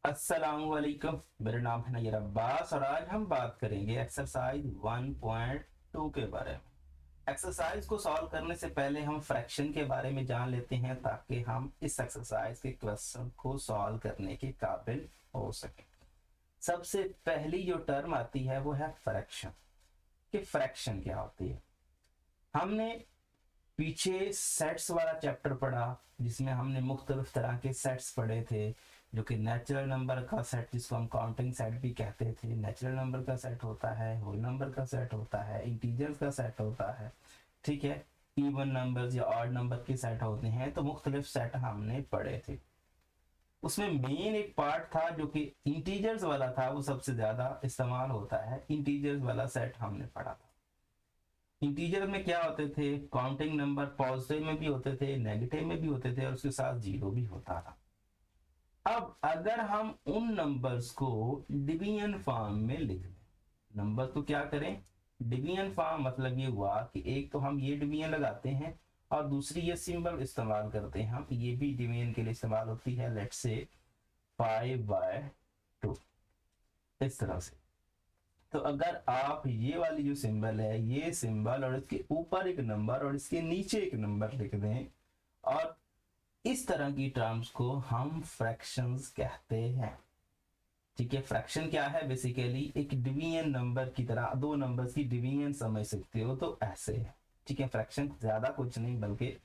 अस्सलामुअलैकुम। मेरा नाम है नैयर अब्बास और आज हम बात करेंगे एक्सरसाइज 1.2 के बारे में। एक्सरसाइज को सॉल्व करने से पहले हम फ्रैक्शन के बारे में जान लेते हैं ताकि हम इस एक्सरसाइज के क्वेश्चन को सॉल्व करने के काबिल हो सके। सबसे पहली जो टर्म आती है वो है फ्रैक्शन। कि फ्रैक्शन क्या होती है? हमने पीछे सेट्स वाला चैप्टर पढ़ा जिसमें हमने मुख्तलिफ तरह के सेट्स पढ़े थे, जो कि नेचुरल नंबर का सेट जिसको हम काउंटिंग सेट भी कहते थे, नेचुरल नंबर का सेट होता है, होल नंबर का सेट होता है, इंटीजर्स का सेट होता है, ठीक है, इवन नंबर्स या ऑड नंबर के सेट होते हैं। तो मुख्तलिफ सेट हमने पढ़े थे। उसमें मेन एक पार्ट था जो कि इंटीजर्स वाला था, वो सबसे ज्यादा इस्तेमाल होता है। इंटीजर्स वाला सेट हमने पढ़ा था। इंटीजर में क्या होते थे? काउंटिंग नंबर पॉजिटिव में भी होते थे, नेगेटिव में भी होते थे और उसके साथ जीरो भी होता था। अब अगर हम उन नंबर्स को डिवीजन फॉर्म में लिख दें, नंबर तो क्या करें, डिवीजन फॉर्म, मतलब ये हुआ कि एक तो हम ये डिवीजन लगाते हैं और दूसरी ये सिंबल इस्तेमाल करते हैं हम, ये भी डिवीजन के लिए इस्तेमाल होती है। लेट्स से 5/2 इस तरह से। तो अगर आप ये वाली जो सिंबल है, ये सिंबल और इसके ऊपर एक नंबर और इसके नीचे एक नंबर लिख दें, और इस तरह की टर्म्स को हम फ्रैक्शंस कहते हैं। ठीक है, फ्रैक्शन क्या है? बेसिकली एक डिवीजन नंबर की तरह, दो नंबर्स की डिवीजन समझ सकते हो तो ऐसे है। ठीक है, फ्रैक्शन ज्यादा कुछ नहीं बल्कि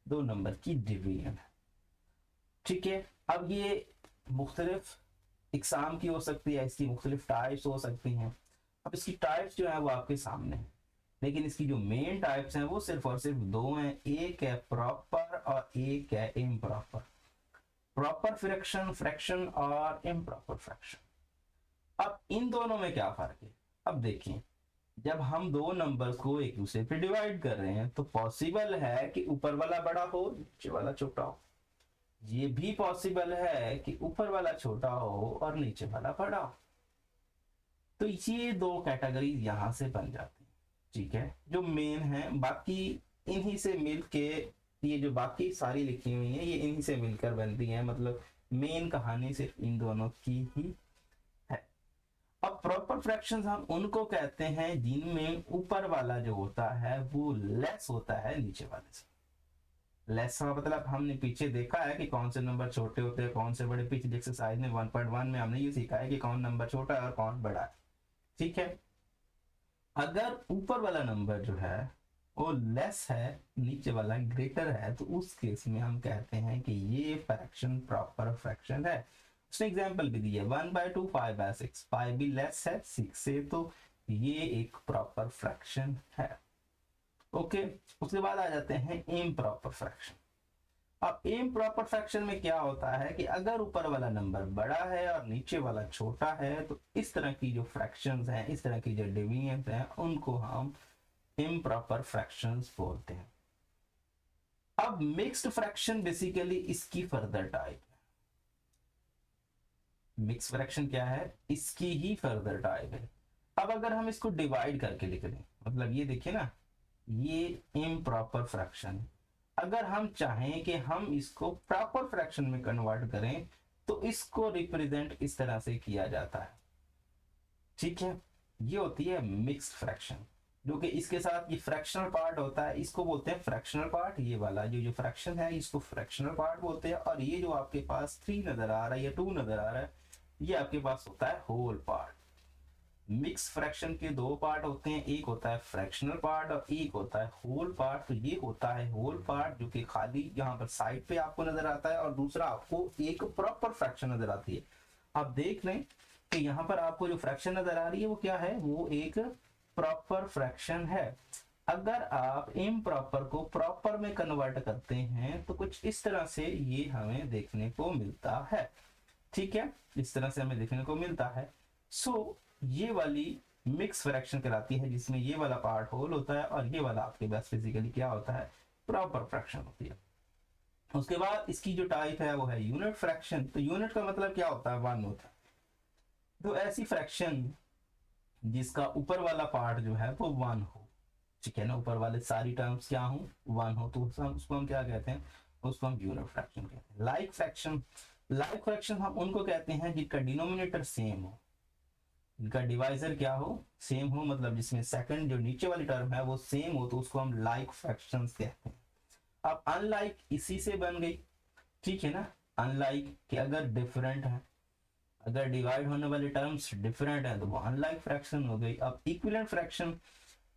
दो नंबर की डिवीजन है। ठीक है, अब ये मुख्तलिफ इकसाम की हो सकती है, इसकी मुख्तलिफ टाइप्स हो सकती हैं। अब इसकी टाइप्स जो है वो आपके सामने है, लेकिन इसकी जो मेन टाइप्स हैं वो सिर्फ और सिर्फ दो हैं। एक है प्रॉपर और एक है इम्प्रॉपर। प्रॉपर फ्रैक्शन फ्रैक्शन और इम्प्रॉपर फ्रैक्शन। अब इन दोनों में क्या फर्क है? अब देखिए, जब हम दो नंबर्स को एक दूसरे पे डिवाइड कर रहे हैं तो पॉसिबल है कि ऊपर वाला बड़ा हो, नीचे वाला छोटा हो। ये भी पॉसिबल है कि ऊपर वाला छोटा हो और नीचे वाला बड़ा हो। तो ये दो कैटेगरीज यहां से बन जाती हैं। ठीक है, जो मेन है, बाकी इन्हीं से मिलके ये जो बाकी सारी लिखी हुई है ये इन्हीं से मिलकर बनती है। मतलब मेन कहानी सिर्फ इन दोनों की ही है। अब प्रॉपर फ्रैक्शंस हम उनको कहते हैं जिनमें ऊपर वाला जो होता है वो लेस होता है नीचे वाले से। लेस का मतलब हमने पीछे देखा है कि कौन से नंबर छोटे होते हैं, कौन से बड़े। पिछले एक्सरसाइज में 1.1 में हमने ये सीखा है कि कौन नंबर छोटा है और कौन बड़ा है। ठीक है, अगर ऊपर वाला नंबर जो है वो लेस है, नीचे वाला ग्रेटर है, तो उस केस में हम कहते हैं कि ये फ्रैक्शन प्रॉपर फ्रैक्शन है। उसने एग्जांपल भी दिया, 1/2 5/6, 5 भी लेस है 6 से, तो ये एक प्रॉपर फ्रैक्शन है। ओके, उसके बाद आ जाते हैं इम्प्रॉपर फ्रैक्शन। अब इम्प्रॉपर फ्रैक्शन में क्या होता है कि अगर ऊपर वाला नंबर बड़ा है और नीचे वाला छोटा है, तो इस तरह की जो फ्रैक्शंस हैं, इस तरह की जो डिवीजन्स हैं, उनको हम इम्प्रॉपर फ्रैक्शंस बोलते हैं। अब मिक्स्ड फ्रैक्शन बेसिकली इसकी फर्दर टाइप है। मिक्स फ्रैक्शन क्या है? इसकी ही फर्दर टाइप है। अब अगर हम इसको डिवाइड करके लिख दें, मतलब ये देखिए ना, ये इम्प्रॉपर फ्रैक्शन है। अगर हम चाहें कि हम इसको प्रॉपर फ्रैक्शन में कन्वर्ट करें तो इसको रिप्रेजेंट इस तरह से किया जाता है। ठीक है, ये होती है मिक्स्ड फ्रैक्शन, जो कि इसके साथ ये फ्रैक्शनल पार्ट होता है, इसको बोलते हैं फ्रैक्शनल पार्ट। ये वाला जो फ्रैक्शन है इसको फ्रैक्शनल पार्ट बोलते हैं। और ये जो आपके पास 3 नजर आ रहा है या 2 नजर आ रहा है, ये आपके पास होता है होल पार्ट। मिक्स फ्रैक्शन के दो पार्ट होते हैं, एक होता है फ्रैक्शनल पार्ट और एक होता है होल पार्ट। तो ये होता है होल पार्ट जो कि खाली यहाँ पर साइड पे आपको नजर आता है, और दूसरा आपको एक प्रॉपर फ्रैक्शन नजर आती है। आप देख लें कि यहाँ पर आपको जो फ्रैक्शन नजर आ रही है वो क्या है? वो एक प्रॉपर फ्रैक्शन है। अगर आप इम्प्रॉपर को प्रॉपर में कन्वर्ट करते हैं तो कुछ इस तरह से ये हमें देखने को मिलता है। ठीक है, इस तरह से हमें देखने को मिलता है। सो ये वाली मिक्स फ्रैक्शन कहलाती है, जिसमें ये वाला पार्ट होल होता है और ये वाला आपके पास फिजिकली क्या होता है? प्रॉपर फ्रैक्शन होती है। उसके बाद इसकी जो टाइप है वो है यूनिट फ्रैक्शन। तो यूनिट का मतलब क्या होता है? 1 होता है। तो ऐसी फ्रैक्शन जिसका ऊपर वाला पार्ट जो है वो 1 हो, ठीक है ना, ऊपर वाले सारी टर्म्स क्या हो? 1 हो, तो उसको हम क्या कहते हैं? उसको हम यूनिट फ्रैक्शन कहते हैं। लाइक फ्रैक्शन, लाइक फ्रैक्शन हम उनको कहते हैं जिनका डिनोमिनेटर सेम हो, इनका डिवाइजर क्या हो, सेम हो, मतलब जिसमें सेकंड जो नीचे वाली टर्म है वो सेम हो, तो उसको हम लाइक फ्रैक्शंस कहते हैं। अब अनलाइक इसी से बन गई, ठीक है ना, अनलाइक कि अगर डिफरेंट है, अगर डिवाइड होने वाले टर्म्स डिफरेंट है तो वो अनलाइक फ्रैक्शन हो गई। अब इक्विवेलेंट फ्रैक्शन,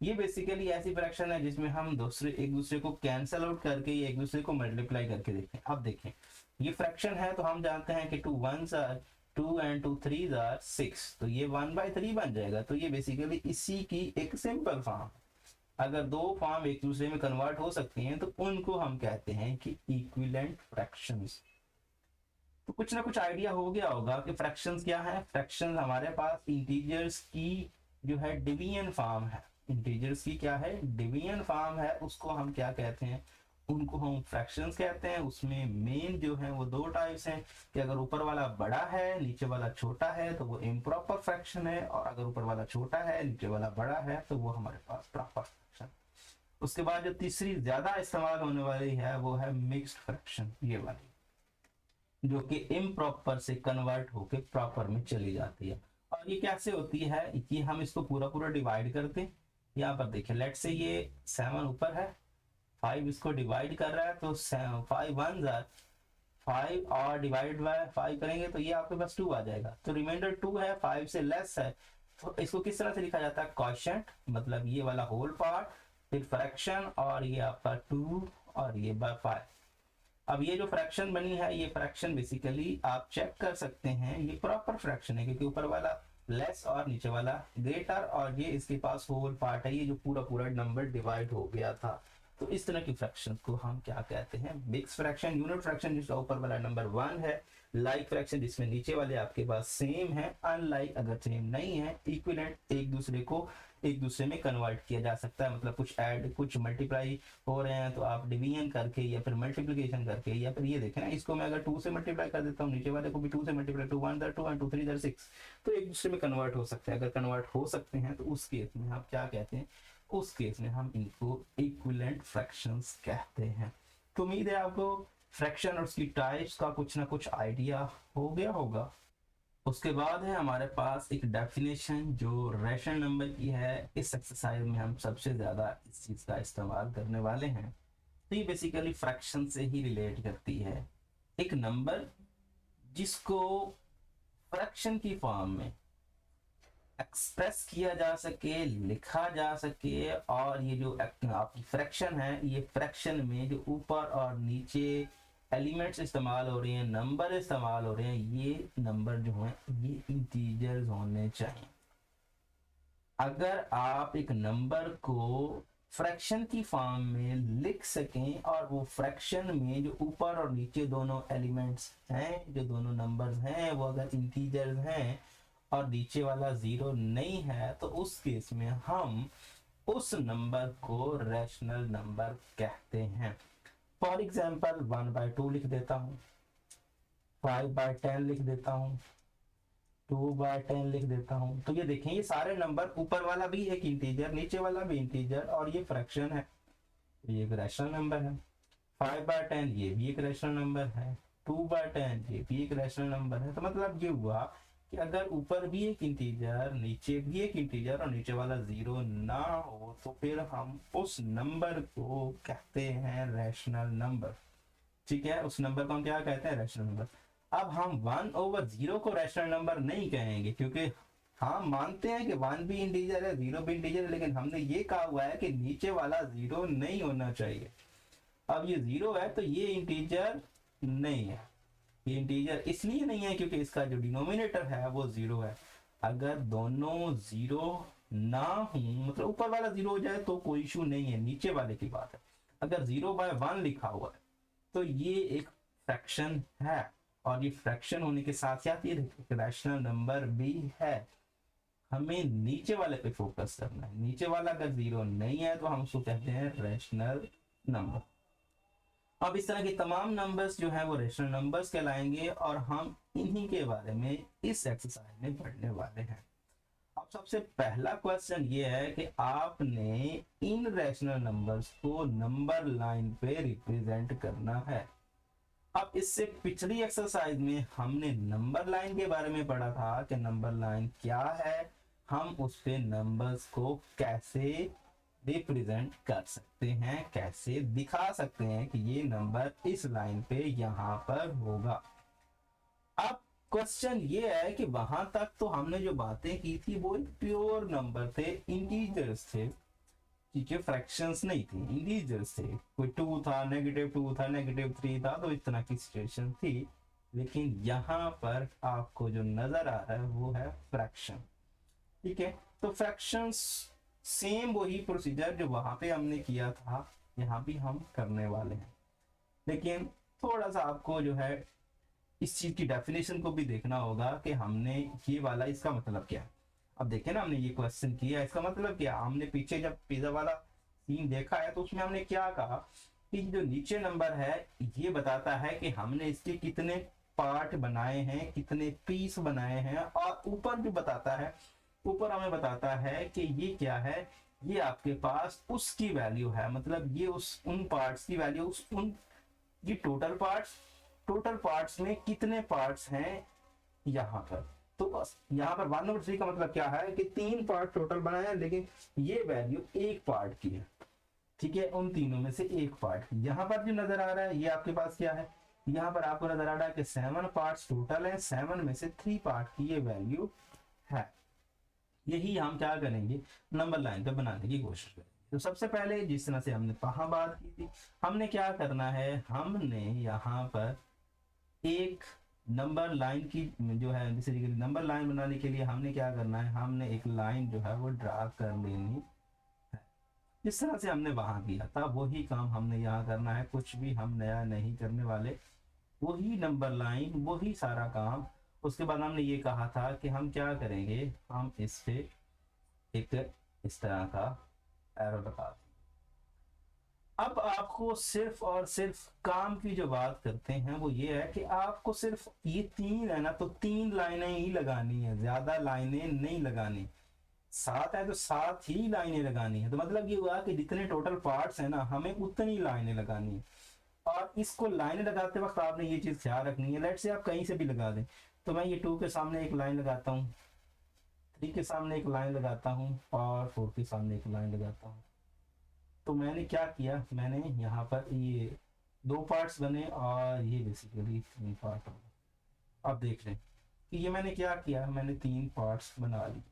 ये बेसिकली ऐसी फ्रैक्शन है जिसमें हम एक दूसरे को कैंसल आउट करके या एक दूसरे को मल्टीप्लाई करके देखें। अब देखें ये फ्रैक्शन है तो हम जानते हैं कि 2 1s are 2 and 2 3s are 6, तो ये 1/3 बन जाएगा। तो ये बेसिकली इसी की एक सिंपल फॉर्म। अगर दो फॉर्म एक दूसरे में कन्वर्ट हो सकती हैं तो उनको हम कहते हैं कि इक्विवेलेंट फ्रैक्शंस। तो कुछ ना कुछ आइडिया हो गया होगा कि फ्रैक्शंस क्या है। फ्रैक्शंस हमारे पास इंटीजर्स की जो है डिवीजन फॉर्म है, इंटीजर्स की क्या है, डिवीजन फॉर्म है, उसको हम क्या कहते हैं, उनको हम फ्रैक्शंस कहते हैं। उसमें मेन जो है वो दो टाइप्स हैं कि अगर ऊपर वाला बड़ा है नीचे वाला छोटा है तो वो इम्प्रॉपर फ्रैक्शन है, और अगर ऊपर वाला छोटा है नीचे वाला बड़ा है तो वो हमारे पास प्रॉपर फ्रैक्शन। उसके बाद जो तीसरी ज्यादा इस्तेमाल होने वाली है वो है मिक्स्ड फ्रैक्शन, ये वाली, जो कि इम्प्रॉपर से कन्वर्ट होके प्रॉपर में चली जाती है। और ये कैसे होती है कि हम इसको पूरा पूरा डिवाइड करते हैं। यहाँ पर देखिए लेट से ये 7 ऊपर है, 5 इसको डिवाइड कर रहा है, तो 5 1s आर 5 और डिवाइड बाय 5 करेंगे तो ये आपके पास 2 आ जाएगा। तो रिमाइंडर 2 है, 5 से लेस है, तो इसको किस तरह से लिखा जाता है, क्वोशिएंट, मतलब ये वाला होल पार्ट, फिर फ्रैक्शन, और ये आपका 2 और ये बाय 5। अब ये जो फ्रैक्शन बनी है ये फ्रैक्शन बेसिकली आप चेक कर सकते हैं ये प्रॉपर फ्रैक्शन है, क्योंकि ऊपर वाला लेस और नीचे वाला ग्रेटर, और ये इसके पास होल पार्ट है, ये जो पूरा पूरा नंबर डिवाइड हो गया था। तो इस तरह की फ्रैक्शन को हम क्या कहते हैं, मिक्स फ्रैक्शन। यूनिट फ्रैक्शन जिसका ऊपर वाला नंबर 1 है, लाइक फ्रैक्शन जिसमें नीचे वाले आपके पास सेम है, अनलाइक अगर सेम नहीं है, इक्विवेलेंट एक दूसरे को एक दूसरे में कन्वर्ट किया जा सकता है, मतलब कुछ ऐड कुछ मल्टीप्लाई हो रहे हैं तो आप डिवीजन करके या फिर मल्टीप्लिकेशन करके, या फिर ये देखें ना, इसको मैं अगर 2 से मल्टीप्लाई कर देता हूँ, नीचे वाले को भी 2 से मल्टीप्लाई, 2 1 2 एंड 2 3 6, तो एक दूसरे में कन्वर्ट हो सकते हैं। अगर कन्वर्ट हो सकते हैं तो उस केस में आप क्या कहते हैं, उस केस में हम इनको इक्विवेलेंट फ्रैक्शंस कहते हैं। तो उम्मीद है आपको फ्रैक्शन और उसकी टाइप्स का कुछ ना कुछ आइडिया हो गया होगा। उसके बाद है हमारे पास एक डेफिनेशन जो रैशनल नंबर की है। इस एक्सरसाइज में हम सबसे ज्यादा इस चीज का इस्तेमाल करने वाले हैं। तो ये बेसिकली फ्रैक्शन से ही रिलेट करती है। एक नंबर जिसको फ्रैक्शन की फॉर्म में एक्सप्रेस किया जा सके, लिखा जा सके, और ये जो आपकी फ्रैक्शन है, ये फ्रैक्शन में जो ऊपर और नीचे एलिमेंट्स इस्तेमाल हो रहे हैं, नंबर इस्तेमाल हो रहे हैं, ये नंबर जो हैं ये इंटीजर्स होने चाहिए। अगर आप एक नंबर को फ्रैक्शन की फॉर्म में लिख सकें और वो फ्रैक्शन में जो ऊपर और नीचे दोनों एलिमेंट्स हैं, जो दोनों नंबर्स हैं, वो अगर इंटीजर्स हैं और नीचे वाला 0 नहीं है, तो उस केस में हम उस नंबर को रैशनल नंबर कहते हैं। फॉर एग्जाम्पल 1/2 लिख देता हूँ, 5/10 लिख देता हूँ, 2/10 लिख देता हूँ। तो ये देखें ये सारे नंबर, ऊपर वाला भी एक इंटीजर, नीचे वाला भी इंटीजर, और ये फ्रैक्शन है, ये एक रैशनल नंबर है। 5/10 ये भी एक रैशनल नंबर है, 2/10 ये भी एक रैशनल नंबर है। तो मतलब ये हुआ कि अगर ऊपर भी एक इंटीजर, नीचे भी एक इंटीजर, और नीचे वाला 0 ना हो, तो फिर हम उस नंबर को कहते हैं रैशनल नंबर। ठीक है, उस नंबर को हम क्या कहते हैं, रैशनल नंबर। अब हम 1/0 को रैशनल नंबर नहीं कहेंगे, क्योंकि हम मानते हैं कि 1 भी इंटीजर है, 0 भी इंटीजर है, लेकिन हमने ये कहा हुआ है कि नीचे वाला 0 नहीं होना चाहिए। अब ये 0 है तो ये इंटीजर नहीं है। ये इंटीजर इसलिए नहीं है क्योंकि इसका जो डिनोमिनेटर है वो 0 है। अगर दोनों 0 ना हो, मतलब ऊपर वाला 0 हो जाए तो कोई इशू नहीं है, नीचे वाले की बात है। अगर 0/1 लिखा हुआ है तो ये एक फ्रैक्शन है, और ये फ्रैक्शन होने के साथ साथ ये रैशनल नंबर भी है। हमें नीचे वाले पे फोकस करना है। नीचे वाला अगर 0 नहीं है तो हम उसको कहते हैं रैशनल नंबर। अब इस तरह के तमाम नंबर्स जो है वो रैशनल नंबर्स कहलाएंगे, और हम इन्हीं के बारे में इस एक्सरसाइज में पढ़ने वाले हैं। अब सबसे पहला क्वेश्चन ये है कि आपने इन रैशनल नंबर्स को नंबर लाइन पे रिप्रेजेंट करना है। अब इससे पिछली एक्सरसाइज में हमने नंबर लाइन के बारे में पढ़ा था कि नंबर लाइन क्या है, हम उस पे नंबर्स को कैसे रिप्रेजेंट कर सकते हैं, कैसे दिखा सकते हैं कि ये नंबर इस लाइन पे यहाँ पर होगा। अब क्वेश्चन ये है कि वहां तक तो हमने जो बातें की थी वो प्योर नंबर थे, इंटीजर्स थे, ठीक है, फ्रैक्शंस नहीं थी, इंटीजर्स थे। कोई 2 था, -2 था, -3 था, तो इस तरह की सिचुएशन थी। लेकिन यहाँ पर आपको जो नजर आ रहा है वो है फ्रैक्शन, ठीक है। तो फ्रैक्शंस सेम वही प्रोसीजर जो वहां पे हमने किया था यहाँ भी हम करने वाले हैं, लेकिन थोड़ा सा आपको जो है इस चीज की डेफिनेशन को भी देखना होगा कि हमने ये वाला इसका मतलब क्या है। अब देखें ना, हमने ये क्वेश्चन किया, इसका मतलब क्या, हमने पीछे जब पिज्जा वाला सीन देखा है तो उसमें हमने क्या कहा कि जो नीचे नंबर है ये बताता है कि हमने इसके कितने पार्ट बनाए हैं, कितने पीस बनाए हैं, और ऊपर जो बताता है, ऊपर हमें बताता है कि ये क्या है, ये आपके पास उसकी वैल्यू है, मतलब ये उस उन पार्ट्स की वैल्यू, उस उन ये टोटल पार्ट्स में कितने पार्ट्स हैं यहाँ पर। तो बस यहाँ पर 1/3 का मतलब क्या है कि 3 पार्ट टोटल बनाए हैं, लेकिन ये वैल्यू एक पार्ट की है, ठीक है, उन तीनों में से एक पार्ट। यहाँ पर जो नजर आ रहा है ये आपके पास क्या है, यहाँ पर आपको नजर आ रहा है कि 7 पार्ट्स टोटल है, 7 में से 3 पार्ट की ये वैल्यू है। यही हम क्या करेंगे, नंबर लाइन पे बनाने की कोशिश करेंगे। तो सबसे पहले जिस तरह से हमने वहां बात की थी, हमने क्या करना है, हमने यहाँ पर एक नंबर लाइन की जो है, बेसिकली नंबर लाइन बनाने के लिए हमने क्या करना है, हमने एक लाइन जो है वो ड्रा कर लेनी है। जिस तरह से हमने वहां किया था वही काम हमने यहाँ करना है, कुछ भी हम नया नहीं करने वाले, वही नंबर लाइन, वही सारा काम। उसके बाद हमने ये कहा था कि हम क्या करेंगे, हम इस पे एक इस तरह का एरो लगा दें। अब आपको सिर्फ और सिर्फ काम की जो बात करते हैं वो ये है कि आपको सिर्फ ये 3 है ना, तो 3 लाइनें ही लगानी है, ज्यादा लाइनें नहीं लगानी। 7 है तो 7 ही लाइनें लगानी है। तो मतलब ये हुआ कि जितने टोटल पार्ट्स है ना, हमें उतनी लाइनें लगानी है। और इसको लाइनें लगाते वक्त आपने ये चीज ख्याल रखनी है, लेट से आप कहीं से भी लगा दें। तो मैं ये 2 के सामने एक लाइन लगाता हूँ, 3 के सामने एक लाइन लगाता हूँ, और 4 के सामने एक लाइन लगाता हूँ। तो मैंने क्या किया, मैंने यहाँ पर ये 2 पार्ट्स बने और ये बेसिकली 3 पार्ट हो गए। अब देख लें कि ये मैंने क्या किया, मैंने 3 पार्ट्स बना लिए।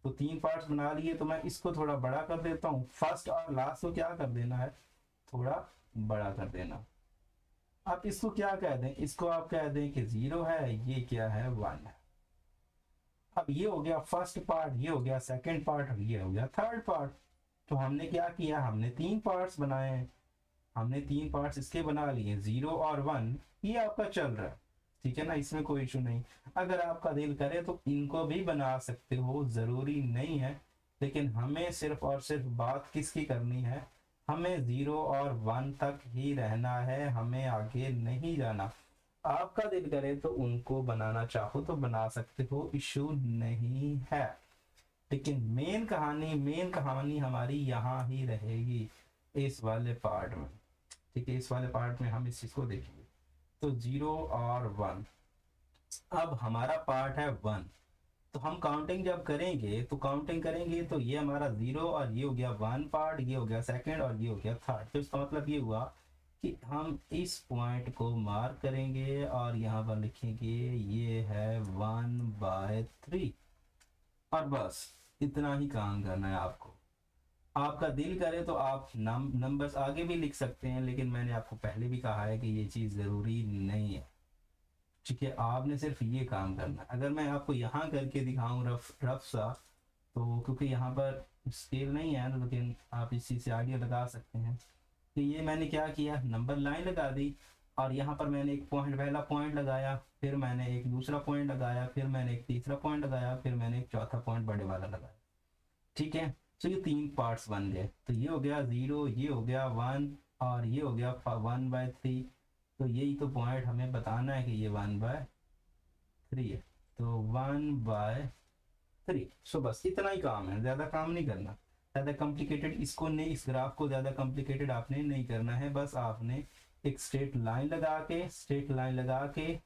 तो 3 पार्ट्स बना लिए, तो मैं इसको थोड़ा बड़ा कर देता हूँ, फर्स्ट और लास्ट को क्या कर देना है, थोड़ा बड़ा कर देना। आप इसको क्या कह दें, इसको आप कह दें कि 0 है, ये क्या है, 1 है। अब ये हो गया फर्स्ट पार्ट, ये हो गया सेकंड पार्ट, और ये हो गया थर्ड पार्ट। तो हमने क्या किया, हमने 3 पार्ट्स बनाए हैं, हमने 3 पार्ट्स इसके बना लिए, 0 और 1, ये आपका चल रहा है, ठीक है ना, इसमें कोई इशू नहीं। अगर आपका दिल करे तो इनको भी बना सकते हो, जरूरी नहीं है। लेकिन हमें सिर्फ और सिर्फ बात किसकी करनी है, हमें 0 और 1 तक ही रहना है, हमें आगे नहीं जाना। आपका दिल करे तो उनको बनाना चाहो तो बना सकते हो, इशू नहीं है। लेकिन मेन कहानी हमारी यहाँ ही रहेगी, इस वाले पार्ट में, ठीक है, इस वाले पार्ट में हम इस चीज को देखेंगे। तो 0 और 1, अब हमारा पार्ट है 1। तो हम काउंटिंग जब करेंगे तो ये हमारा 0 और ये हो गया 1 पार्ट, ये हो गया सेकंड, और ये हो गया थर्ड। तो इसका मतलब ये हुआ कि हम इस पॉइंट को मार्क करेंगे और यहाँ पर लिखेंगे ये है 1/3, और बस इतना ही काम करना है आपको। आपका दिल करे तो आप नंबर्स आगे भी लिख सकते हैं, लेकिन मैंने आपको पहले भी कहा है कि ये चीज़ ज़रूरी नहीं है, ठीक है, आपने सिर्फ ये काम करना है। अगर मैं आपको यहाँ करके दिखाऊं रफ सा, तो क्योंकि यहाँ पर स्केल नहीं है, लेकिन आप इस चीज़ से आइडिया लगा सकते हैं कि ये मैंने क्या किया, नंबर लाइन लगा दी, और यहाँ पर मैंने एक पॉइंट, पहला पॉइंट लगाया, फिर मैंने एक दूसरा पॉइंट लगाया, फिर मैंने एक तीसरा पॉइंट लगाया, फिर मैंने एक चौथा पॉइंट बड़े वाला लगाया, ठीक है। तो ये 3 पार्ट्स बन गए। तो ये हो गया 0, ये हो गया 1, और ये हो गया 1/3। तो यही तो पॉइंट हमें बताना है कि ये 1/3 है। तो 1/3। सो बस इतना ही काम है, ज्यादा काम नहीं करना, ज्यादा कॉम्प्लिकेटेड इसको नहीं, इस ग्राफ को ज्यादा कॉम्प्लिकेटेड आपने नहीं करना है। बस आपने एक स्ट्रेट लाइन लगा के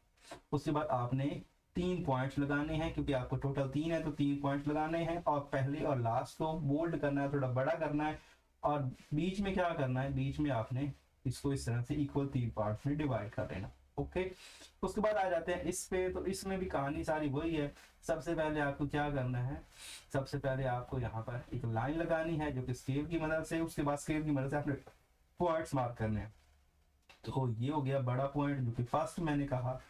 उसके बाद आपने 3 पॉइंट्स लगाने हैं, क्योंकि आपको टोटल 3 है तो 3 पॉइंट्स लगाने हैं, और पहले और लास्ट को बोल्ड करना है, थोड़ा बड़ा करना है, और बीच में क्या करना है, बीच में आपने इसको इस तरह से इक्वल 3 पार्ट्स में डिवाइड कर देना। ओके, उसके बाद आ जाते हैं इस पे। तो इसमें भी कहानी सारी वही है। सबसे पहले आपको क्या करना है, सबसे पहले आपको यहाँ पर एक लाइन लगानी है जो कि स्केल की मदद से, उसके बाद स्केल की मदद से आपने पॉइंट्स मार्क करने हैं। तो ये हो गया बड़ा पॉइंट जो कि फर्स्ट मैंने कहा,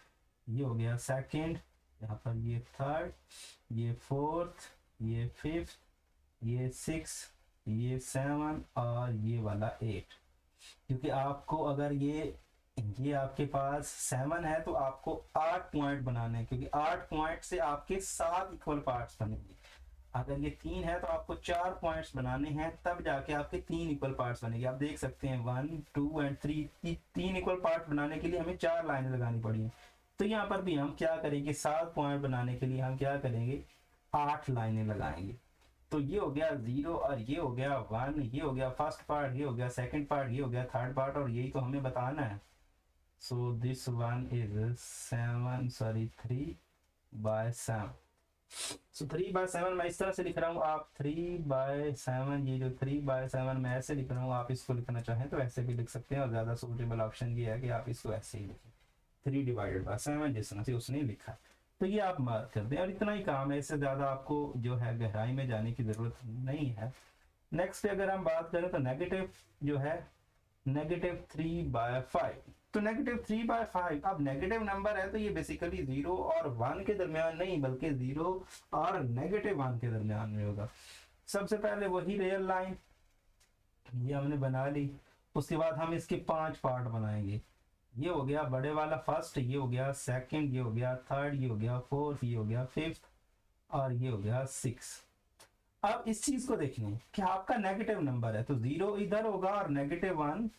ये हो गया सेकंड, यहाँ पर ये थर्ड, ये फोर्थ, ये फिफ्थ, ये सिक्स, ये 7 और ये वाला 8। क्योंकि आपको अगर ये आपके पास 7 है तो आपको 8 पॉइंट बनाने हैं, क्योंकि 8 पॉइंट से आपके 7 इक्वल पार्ट्स बनेंगे। अगर ये 3 है तो आपको 4 पॉइंट्स बनाने हैं, तब जाके आपके 3 इक्वल पार्ट्स बनेंगे। आप देख सकते हैं 1 2 एंड 3, 3 इक्वल पार्ट बनाने के लिए हमें 4 लाइनें लगानी पड़ी हैं। तो यहाँ पर भी हम क्या करेंगे, 7 पॉइंट बनाने के लिए हम क्या करेंगे, 8 लाइनें लगाएंगे। तो ये हो गया 0 और ये हो गया 1, ये हो गया फर्स्ट पार्ट, ये हो गया सेकंड पार्ट, ये हो गया थर्ड पार्ट, और यही तो हमें बताना है। सो दिस वन इज 3/7। सो 3/7 मैं इस तरह से लिख रहा हूँ, आप 3/7, ये जो 3/7 मैं ऐसे लिख रहा हूँ, आप इसको लिखना चाहें तो ऐसे भी लिख सकते हैं, और ज्यादा सुटेबल ऑप्शन ये है कि आप इसको ऐसे ही लिखें, 3/7 जिस तरह से उसने लिखा। तो ये आप मार्क कर दें, और इतना ही काम है, इससे ज्यादा आपको जो है गहराई में जाने की जरूरत नहीं है। नेक्स्ट पे अगर हम बात करें तो नेगेटिव जो है, -3/5। तो -3/5, अब नेगेटिव नंबर है तो ये बेसिकली 0 और 1 के दरमियान नहीं, बल्कि 0 और -1 के दरमियान में होगा। सबसे पहले वही रियल लाइन ये हमने बना ली, उसके बाद हम इसके 5 पार्ट बनाएंगे। ये हो गया बड़े वाला फर्स्ट, ये हो गया सेकंड, ये हो गया थर्ड, ये हो गया फोर्थ, ये हो गया फिफ्थ, और ये हो गया 6। अब इस चीज को देखिए कि आपका नेगेटिव नंबर है तो 0 इधर होगा और -1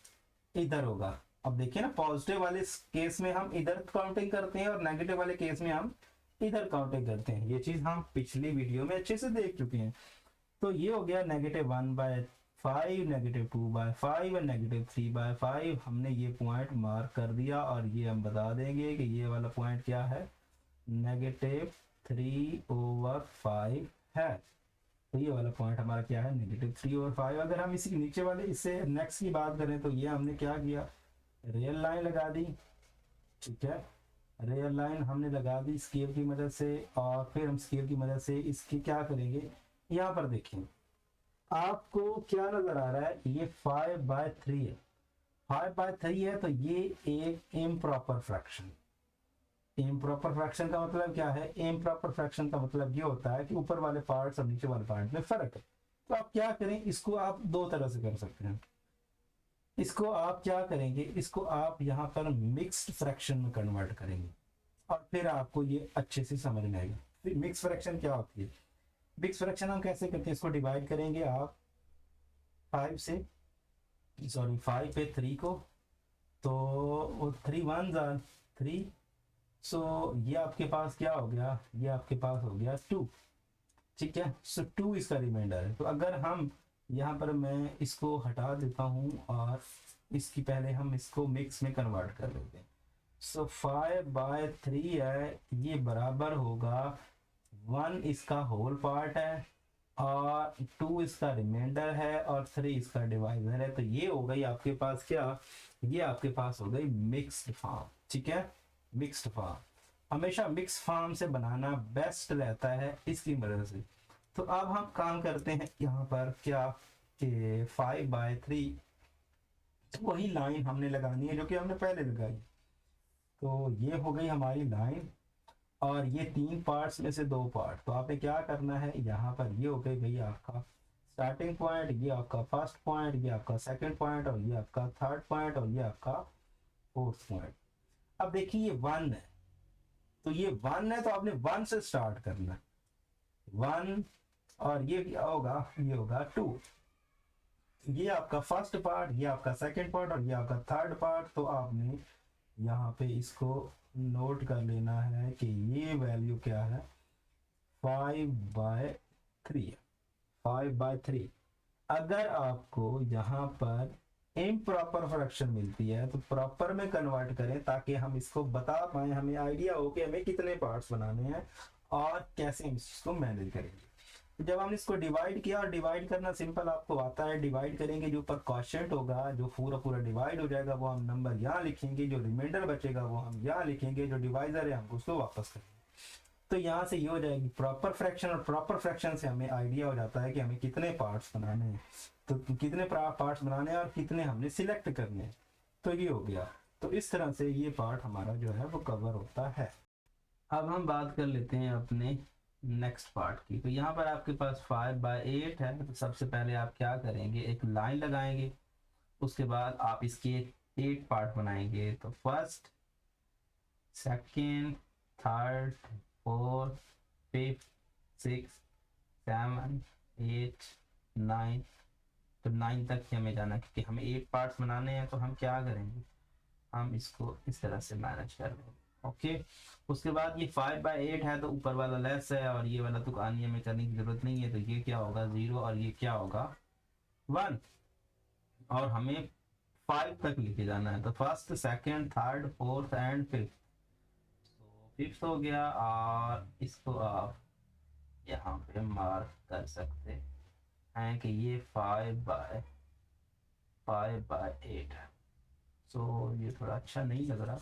इधर होगा। अब देखिए ना, पॉजिटिव वाले केस में हम इधर काउंटिंग करते हैं और नेगेटिव वाले केस में हम इधर काउंटिंग करते हैं। ये चीज हम पिछली वीडियो में अच्छे से देख चुके हैं। तो ये हो गया -1/5, -2/5 और -3/5। हमने ये पॉइंट मार्क कर दिया, और ये हम बता देंगे कि ये वाला पॉइंट क्या है, -3/5 है। तो ये वाला पॉइंट हमारा क्या है, -3/5। अगर हम इसी नीचे वाले इससे नेक्स्ट की बात करें तो ये हमने क्या किया, रियल लाइन लगा दी। ठीक है, रियल लाइन हमने लगा दी स्केल की मदद से, और फिर हम स्केल की मदद से इसकी क्या करेंगे, यहाँ पर देखें आपको क्या नजर आ रहा है, ये 5/3 है। 5/3 है तो ये एक इम्प्रॉपर फ्रैक्शन। इम्प्रॉपर फ्रैक्शन का मतलब क्या है, इम्प्रॉपर फ्रैक्शन का मतलब ये होता है कि ऊपर वाले पार्ट्स और नीचे वाले पार्ट में फर्क है। तो आप क्या करें, इसको आप दो तरह से कर सकते हैं। इसको आप क्या करेंगे, इसको आप यहाँ पर मिक्स्ड फ्रैक्शन में कन्वर्ट करेंगे, और फिर आपको ये अच्छे से समझ में आएगा। फिर मिक्स फ्रैक्शन क्या होती है, मिक्स फ्रैक्शन हम कैसे करते हैं, इसको डिवाइड करेंगे आप 5 पे 3 को, तो 3 1 3। सो ये आपके पास क्या हो गया, ये आपके पास हो गया 2। ठीक है, सो 2 इसका रिमाइंडर है। तो अगर हम यहाँ पर मैं इसको हटा देता हूँ और इसकी पहले हम इसको मिक्स में कन्वर्ट कर लेते हैं। सो 5/3 है, ये बराबर होगा 1 इसका होल पार्ट है, और 2 इसका रिमाइंडर है, और 3 इसका डिवाइजर है। तो ये हो गई आपके पास क्या, ये आपके पास हो गई मिक्स्ड फॉर्म। ठीक है, मिक्स्ड फॉर्म हमेशा मिक्स फॉर्म से बनाना बेस्ट रहता है इसकी मदद से। तो अब हम काम करते हैं यहाँ पर क्या कि 5/3 वही लाइन हमने लगानी है जो कि हमने पहले लगाई। तो ये हो गई हमारी लाइन, और ये 3 पार्ट्स में से 2 पार्ट। तो आपने क्या करना है, यहाँ पर ये हो गई भाई आपका स्टार्टिंग पॉइंट, ये आपका फर्स्ट पॉइंट, ये आपका सेकंड पॉइंट, और ये आपका थर्ड पॉइंट, और ये आपका फोर्थ पॉइंट। अब देखिए ये 1 है, तो ये 1 है तो आपने 1 से स्टार्ट करना है, 1, और ये क्या होगा, ये होगा 2। ये आपका फर्स्ट पार्ट, ये आपका सेकंड पार्ट, और ये आपका थर्ड पार्ट। तो आपने यहाँ पे इसको नोट कर लेना है कि ये वैल्यू क्या है, 5/3 है, 5/3। अगर आपको यहाँ पर इम्प्रॉपर फ्रैक्शन मिलती है तो प्रॉपर में कन्वर्ट करें ताकि हम इसको बता पाए, हमें आइडिया हो कि हमें कितने पार्ट्स बनाने हैं और कैसे हम इसको मैनेज करेंगे। तो जब हमने इसको डिवाइड किया, और डिवाइड करना सिंपल आपको आता है, डिवाइड करेंगे जो ऊपर क्वोशिएंट होगा, जो पूरा पूरा डिवाइड हो जाएगा वो हम नंबर यहाँ लिखेंगे, जो रिमाइंडर बचेगा वो हम यहाँ लिखेंगे, जो डिवाइजर है हम उसको वापस करेंगे। तो यहाँ से ये हो जाएगी प्रॉपर फ्रैक्शन, और प्रॉपर फ्रैक्शन से हमें आइडिया हो जाता है कि हमें कितने पार्ट्स बनाने हैं, तो कितने पार्ट्स बनाने हैं और कितने हमने सिलेक्ट करने हैं। तो ये हो गया। तो इस तरह से ये पार्ट हमारा जो है वो कवर होता है। अब हम बात कर लेते हैं अपने नेक्स्ट पार्ट की। तो यहाँ पर आपके पास 5/8 है। तो सबसे पहले आप क्या करेंगे, एक लाइन लगाएंगे, उसके बाद आप इसके 8 पार्ट बनाएंगे। तो first, second, third, fourth, fifth, six, 7, 8, 9। तो 9 तक ही हमें जाना, क्योंकि हमें 8 पार्ट्स बनाने हैं। तो हम क्या करेंगे, हम इसको इस तरह से मैनेज कर लेंगे। ओके। उसके बाद ये 5/8 है तो ऊपर वाला लेस है और ये वाला तो आनिया में करने की जरूरत नहीं है। तो ये क्या होगा 0 और ये क्या होगा 1, और हमें 5 तक लेके जाना है। तो first, second, third, fourth and fifth. तो फिफ्थ हो गया, और इसको आप यहाँ पे मार्क कर सकते हैं कि ये 5/8 है। सो ये थोड़ा अच्छा नहीं लग रहा,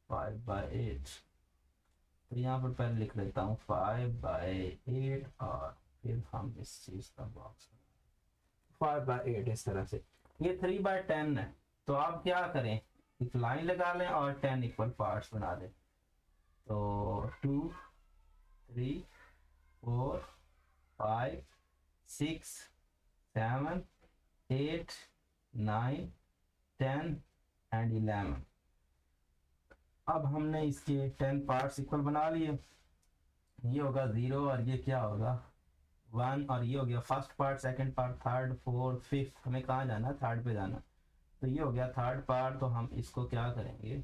5/8। तो यहाँ पर पहले लिख लेता हूँ 5/8, और फिर हम इस चीज का बॉक्स 5/8 इस तरह से। ये 3/10 है। तो आप क्या करें, एक लाइन लगा लें और 10 इक्वल पार्ट्स बना दें। तो 2, 3, 4, 5, 6, 7, 8, 9, 10 एंड 11। अब हमने इसके 10 पार्ट्स इक्वल बना लिए। ये होगा 0 और ये क्या होगा 1, और ये हो गया first part, second part, third, fourth, fifth. हमें कहाँ जाना, थर्ड पे जाना। तो ये हो गया थर्ड पार्ट। तो हम इसको क्या करेंगे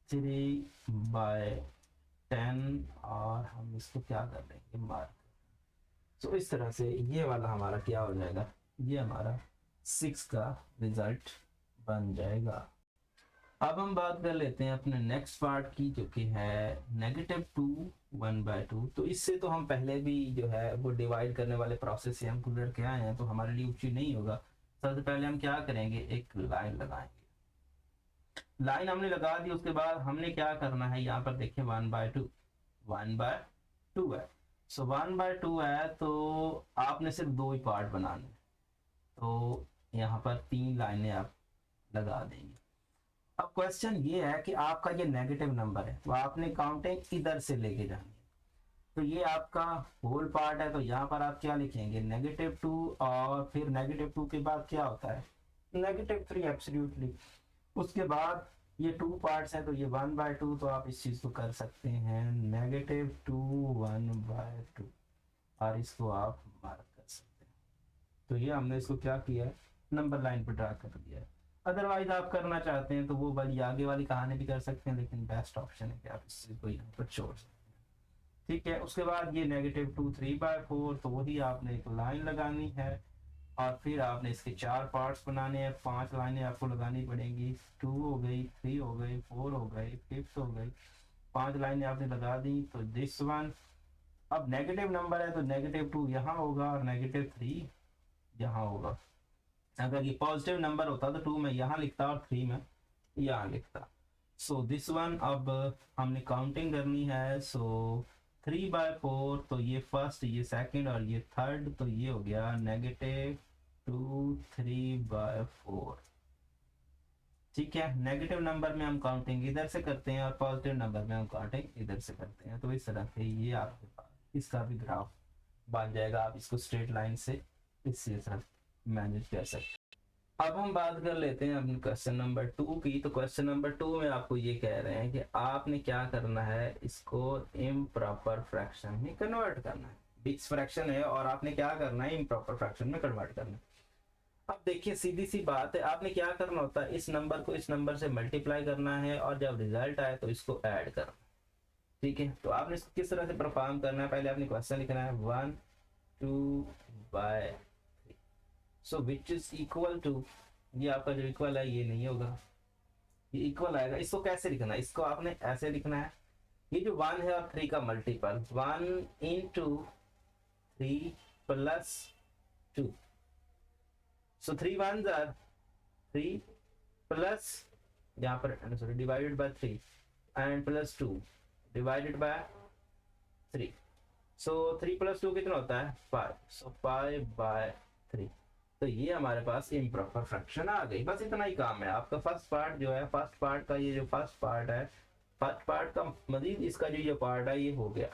3/10, और हम इसको क्या कर देंगे मार्क। तो इस तरह से ये वाला हमारा क्या हो जाएगा, ये हमारा 6 का रिजल्ट बन जाएगा। अब हम बात कर लेते हैं अपने नेक्स्ट पार्ट की, जो कि है -2 1/2। तो इससे तो हम पहले भी जो है वो डिवाइड करने वाले प्रोसेस से हम गुजर के आए हैं, तो हमारे लिए उचित नहीं होगा। सबसे पहले हम क्या करेंगे, एक लाइन लगाएंगे। लाइन हमने लगा दी, उसके बाद हमने क्या करना है, यहाँ पर देखिए 1/2 है। सो 1/2 है तो आपने सिर्फ 2 ही पार्ट बनाने। तो यहाँ पर 3 लाइनें आप लगा देंगे। अब क्वेश्चन ये है कि आपका ये नेगेटिव नंबर है, तो आपने काउंटिंग इधर से लेके जानी है। तो ये आपका होल पार्ट है, तो यहाँ पर आप क्या लिखेंगे -2, और फिर -2 के बाद क्या होता है -3 एब्सोल्युटली। उसके बाद ये 2 पार्ट्स हैं, तो ये 1/2। तो आप इस चीज को कर सकते हैं -2 1/2, और इसको आप मार्क कर सकते हैं। तो ये हमने इसको क्या किया है, नंबर लाइन पर ड्रा कर दिया है। अदरवाइज आप करना चाहते हैं तो वो वाली आगे वाली कहानी भी कर सकते हैं, लेकिन बेस्ट ऑप्शन है कि आप इस चीज को यहाँ पर छोड़ सकते हैं। ठीक है। उसके बाद ये -2 3/4, तो वही आपने एक लाइन लगानी है, और फिर आपने इसके 4 पार्ट्स बनाने हैं। 5 लाइनें आपको लगानी पड़ेंगी। 2 हो गई, 3 हो गई, 4 हो गई, 5 हो गई। 5 लाइनें आपने लगा दी। तो दिस वन, अब नेगेटिव नंबर है तो -2 यहाँ होगा और -3 यहाँ होगा। अगर ये पॉजिटिव नंबर होता तो 2 में यहाँ लिखता और 3 में यहाँ लिखता। सो दिस वन, अब हमने काउंटिंग करनी है। सो 3/4, तो ये फर्स्ट, ये सेकंड और ये थर्ड। तो ये हो गया -2 3/4। ठीक है। नेगेटिव नंबर में हम काउंटिंग इधर से करते हैं और पॉजिटिव नंबर में हम काउंटिंग इधर से करते हैं। तो इस तरह से ये आपके पास इसका भी ग्राफ बन जाएगा। आप इसको स्ट्रेट लाइन से इस तरह मैनेज कर सकते हैं। अब हम बात कर लेते हैं अपने क्वेश्चन नंबर 2 की। तो क्वेश्चन नंबर 2 में आपको ये कह रहे हैं कि आपने क्या करना है, इसको इम्प्रॉपर फ्रैक्शन में कन्वर्ट करना है। मिक्स फ्रैक्शन है और आपने क्या करना है, इम्प्रॉपर फ्रैक्शन में कन्वर्ट करना है। अब देखिए सीधी सी बात है, आपने क्या करना होता है, इस नंबर को इस नंबर से मल्टीप्लाई करना है और जब रिजल्ट आए तो इसको ऐड करना। ठीक है। तो आपने इसको किस तरह से परफॉर्म करना है, पहले आपने क्वेश्चन लिखना है 1 2/3, so which is equal to ये आपका जो इक्वल है ये नहीं होगा, ये इक्वल आएगा। इसको कैसे लिखना है, इसको आपने ऐसे लिखना है, ये जो 1 है और 3 का multiple 1 into 3 plus 2, so 3 1 are 3 plus यहाँ पर sorry divided by 3 and plus 2 divided by 3, so 3 plus 2 कितना होता है 5, सो 5 बाय 3। तो ये हमारे पास इम्प्रॉपर फ्रैक्शन आ गई। बस इतना ही काम है आपका। फर्स्ट पार्ट जो है, फर्स्ट पार्ट का ये जो फर्स्ट पार्ट है, फर्स्ट पार्ट का मजीद इसका जो पार्ट है ये हो गया।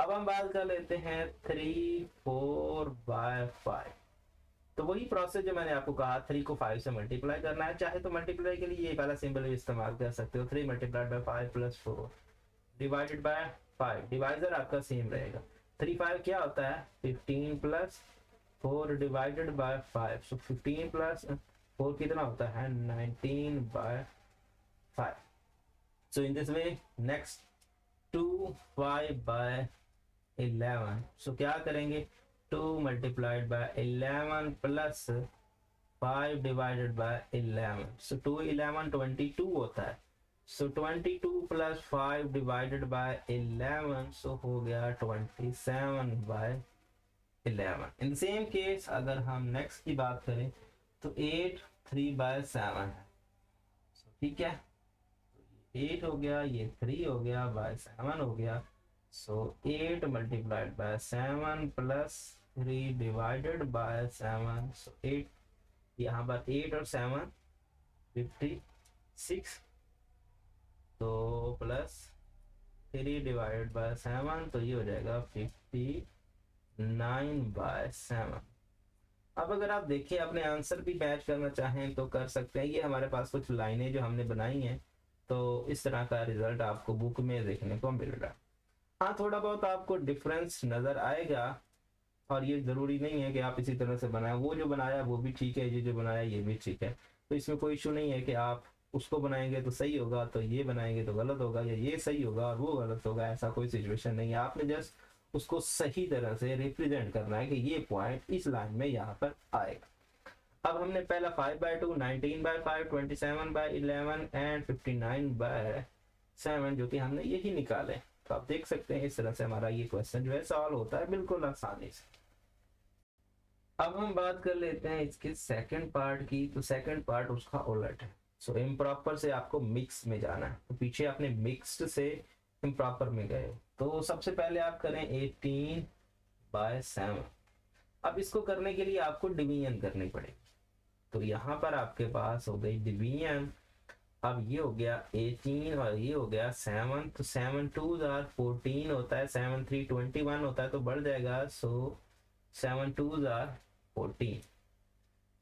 अब हम बात कर लेते हैं 3 4 बाय 5। तो वही प्रोसेस जो मैंने आपको कहा, 3 को 5 से मल्टीप्लाई करना है। चाहे तो मल्टीप्लाई के लिए ये वाला सिंबल इस्तेमाल कर सकते हो, 3 multiplied by 5 plus 4 divided by 5, divisor आपका सेम रहेगा। 3 5 क्या होता है 15 plus 4 divided by 5, so 15 plus 4 कितना होता है 19 by 5। So in this way next 2 5 by 11, so क्या करेंगे 2 multiplied by 11 plus 5 divided by 11, so 2 11 22 होता है, सो 22 प्लस 5 डिवाइडेड बाय 11, सो हो गया 27 बाय 11। इन सेम केस अगर हम नेक्स्ट की बात करें तो 8 3 बाय 7 है, ठीक है, 8 हो गया, ये 3 हो गया बाय 7 हो गया, सो 8 multiplied by 7 plus 3 divided by 7, सो 8 यहाँ पर 8 और 7 56, तो प्लस 3 डिवाइडेड बाय 7, तो ये हो जाएगा 59 बाय 7। अब अगर आप देखें अपने आंसर भी मैच करना चाहें तो कर सकते हैं। ये हमारे पास कुछ लाइनें जो हमने बनाई हैं, तो इस तरह का रिजल्ट आपको बुक में देखने को मिल रहा है। हाँ, थोड़ा बहुत आपको डिफरेंस नज़र आएगा, और ये ज़रूरी नहीं है कि आप इसी तरह से बनाएं। वो जो बनाया वो भी ठीक है, ये जो बनाया ये भी ठीक है, तो इसमें कोई इशू नहीं है कि आप उसको बनाएंगे तो सही होगा, तो ये बनाएंगे तो गलत होगा, या ये सही होगा और वो गलत होगा। ऐसा कोई सिचुएशन नहीं है। आपने जस्ट उसको सही तरह से रिप्रेजेंट करना है कि ये पॉइंट इस लाइन में यहाँ पर आएगा। अब हमने पहला 5 by 2 19 by 5 27 by 11 and 59 by 7 जो कि हमने यही निकाले। तो आप देख सकते हैं इस तरह से हमारा ये क्वेश्चन जो है सॉल्व होता है बिल्कुल आसानी से। अब हम बात कर लेते हैं इसके सेकंड पार्ट की। तो सेकंड पार्ट उसका उलट है। सो इम्प्रॉपर से आपको मिक्स में जाना है। तो पीछे आपने मिक्स्ड से इम्प्रॉपर में गए, तो सबसे पहले आप करें 18 बाय 7। अब इसको करने के लिए आपको डिवीजन करनी पड़ेगी। तो यहाँ पर आपके पास हो गई डिवीजन। अब ये हो गया 18 और ये हो गया 7, तो 7 2 14 होता है, 7 3 21 होता है, तो बढ़ जाएगा। सो 7 2 14,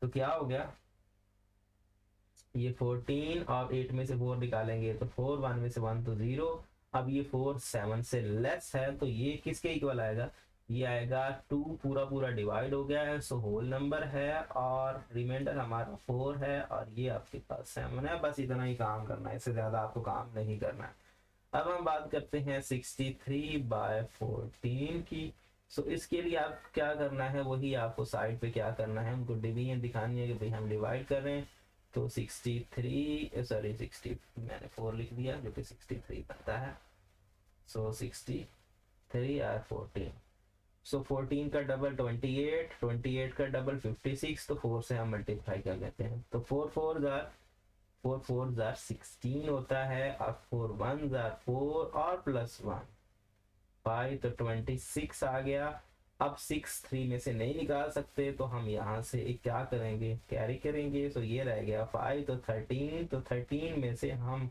तो क्या हो गया ये 14 और 8 में से 4 निकालेंगे तो 4, 1 में से 1 तो 0। अब ये 4 7 से लेस है, तो ये किसके इक्वल आएगा, ये आएगा 2 पूरा पूरा डिवाइड हो गया है, सो होल नंबर है, और रिमाइंडर हमारा 4 है, और ये आपके पास 7 है। बस इतना ही काम करना है, इससे ज्यादा आपको काम नहीं करना है। अब हम बात करते हैं 63 बाय 14 की। सो इसके लिए आप क्या करना है, वही आपको साइड पे क्या करना है, उनको डिवीजन दिखानी है कि भाई हम डिवाइड कर रहे हैं। तो 60 मैंने 4 लिख दिया जो कि 63 बनता है। सो 63 और 14, सो 14 का डबल 28, 28 का डबल 56, तो 4 से हम मल्टीप्लाई कर लेते हैं। तो 4 4 16 होता है, और 4 1 4 और प्लस 1 5, तो 26 आ गया। अब 6 3 में से नहीं निकाल सकते, तो हम यहाँ से एक क्या करेंगे, कैरी करेंगे। तो ये रह गया 5, तो 13, तो 13 में से हम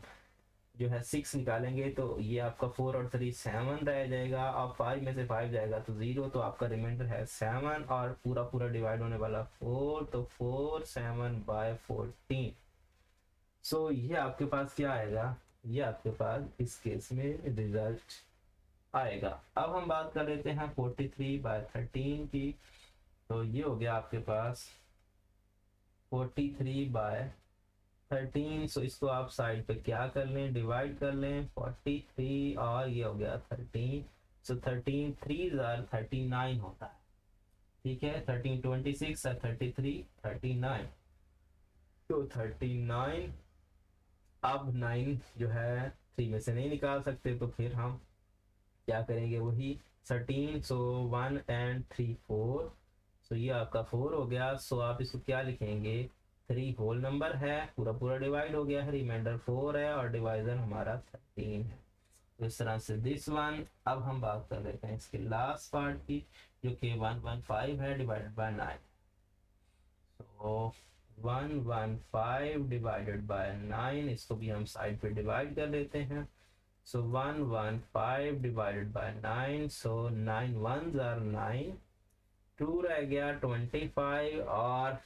जो है 6 निकालेंगे, तो ये आपका 4 और 3 7 रह जाएगा। अब 5 में से 5 जाएगा तो 0, तो आपका रिमाइंडर है 7, और पूरा पूरा डिवाइड होने वाला 4, तो 4 7 बाय 14। सो ये आपके पास क्या आएगा, ये आपके पास इस केस में रिजल्ट आएगा। अब हम बात कर लेते हैं 43 बाय 13 की। तो ये हो गया आपके पास 43 बाय 13। सो इसको आप साइड पे क्या कर लें, डिवाइड कर लें 43, और ये हो गया 13। सो 13 3 39 होता है, ठीक है। 13 26 और 33 39। तो 39, अब 9 जो है 3 में से नहीं निकाल सकते, तो फिर हम क्या करेंगे, वही 13, सो 1 and 3 4, सो ये आपका 4 हो गया। सो आप इसको क्या लिखेंगे, 3 होल नंबर है, पूरा पूरा डिवाइड हो गया है, रिमाइंडर 4 है और डिवाइजर हमारा 13 है। तो इस तरह से दिस वन। अब हम बात कर लेते हैं इसके लास्ट पार्ट की, जो कि 115 है divided by 9। So 115 divided by 9, इसको भी हम साइड पे डिवाइड कर लेते हैं। सो 115 divided by 9, so 9 1s are 9, 2 रह गया 25 और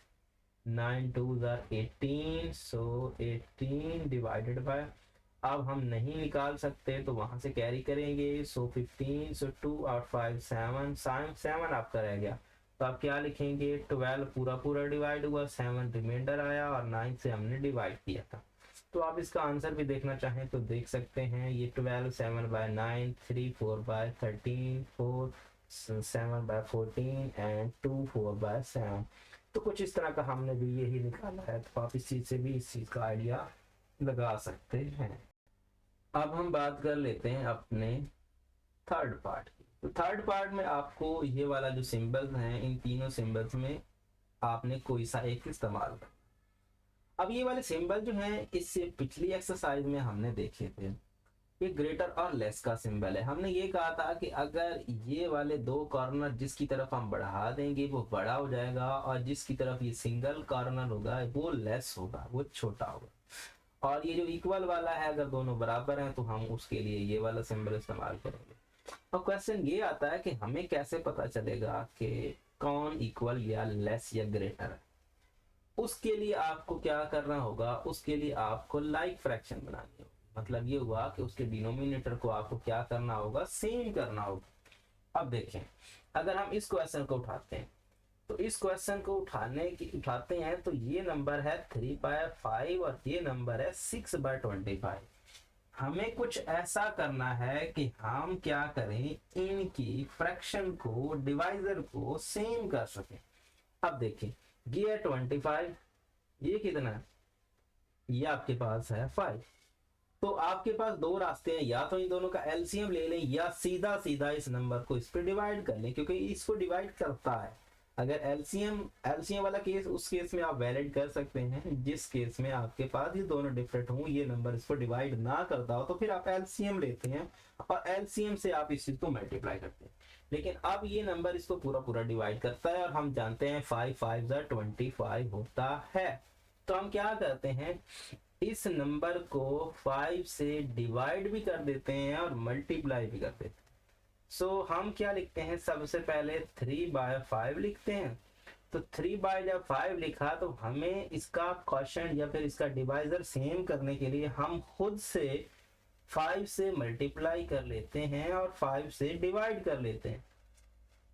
9 2s are 18, so 18 divided by, अब हम नहीं निकाल सकते तो वहां से कैरी करेंगे। सो 15, सो 2 और 5 7, 7 आपका रह गया, तो आप क्या लिखेंगे, 12 पूरा पूरा डिवाइड हुआ, 7 रिमाइंडर आया और 9 से हमने डिवाइड किया था। तो आप इसका आंसर भी देखना चाहें तो देख सकते हैं, ये 12 7 by 9, 3 4 by 13, 4 7 by 14 and 2 4 by 7। तो कुछ इस तरह का हमने भी यही निकाला है, तो आप इस चीज से भी इस चीज का आइडिया लगा सकते हैं। अब हम बात कर लेते हैं अपने थर्ड पार्ट की। तो थर्ड पार्ट में आपको ये वाला जो सिंबल्स हैं, इन तीनों सिंबल्स में आपने कोई सा एक इस्तेमाल कर। अब ये वाले सिंबल जो हैं, इससे पिछली एक्सरसाइज में हमने देखे थे, ये ग्रेटर और लेस का सिंबल है। हमने ये कहा था कि अगर ये वाले दो कॉर्नर जिसकी तरफ हम बढ़ा देंगे वो बड़ा हो जाएगा, और जिसकी तरफ ये सिंगल कॉर्नर होगा वो लेस होगा, वो छोटा होगा। और ये जो इक्वल वाला है, अगर दोनों बराबर हैं तो हम उसके लिए ये वाला सिंबल इस्तेमाल करेंगे। और क्वेश्चन ये आता है कि हमें कैसे पता चलेगा कि कौन इक्वल या लेस या ग्रेटर है। उसके लिए आपको क्या करना होगा, उसके लिए आपको लाइक फ्रैक्शन बनानी होगी। मतलब ये हुआ कि उसके डिनोमिनेटर को आपको क्या करना होगा, सेम करना होगा। अब देखें, अगर हम इस क्वेश्चन को उठाते हैं, तो इस क्वेश्चन को उठाते हैं तो ये नंबर है 3/5 और ये नंबर है 6/25। हमें कुछ ऐसा करना है कि हम क्या करें, इनकी फ्रैक्शन को, डिवाइजर को सेम कर सकें। अब देखिए, ये है 25, ये कितना है, ये आपके पास है 5। तो आपके पास दो रास्ते हैं, या तो इन दोनों का एलसीएम ले लें या सीधा सीधा इस नंबर को इस पे डिवाइड कर लें, क्योंकि इसको डिवाइड करता है। अगर एलसीएम वाला केस, उस केस में आप वैलिड कर सकते हैं। जिस केस में आपके पास ये दोनों डिफरेंट हो, ये नंबर इसको डिवाइड ना करता हो, तो फिर आप एलसीएम लेते हैं और एलसीएम से आप इस चीज को मल्टीप्लाई करते हैं। लेकिन अब ये नंबर इसको पूरा पूरा डिवाइड करता है, और हम जानते हैं 5 5 25 होता है। तो हम क्या करते हैं, इस नंबर को 5 से डिवाइड भी कर देते हैं और मल्टीप्लाई भी कर देते हैं। सो हम क्या लिखते हैं, सबसे पहले 3/5 लिखते हैं। तो 3 जब 5 लिखा, तो हमें इसका क्वोशंट या फिर इसका डिवाइजर सेम करने के लिए हम खुद से 5 से मल्टीप्लाई कर लेते हैं और 5 से डिवाइड कर लेते हैं।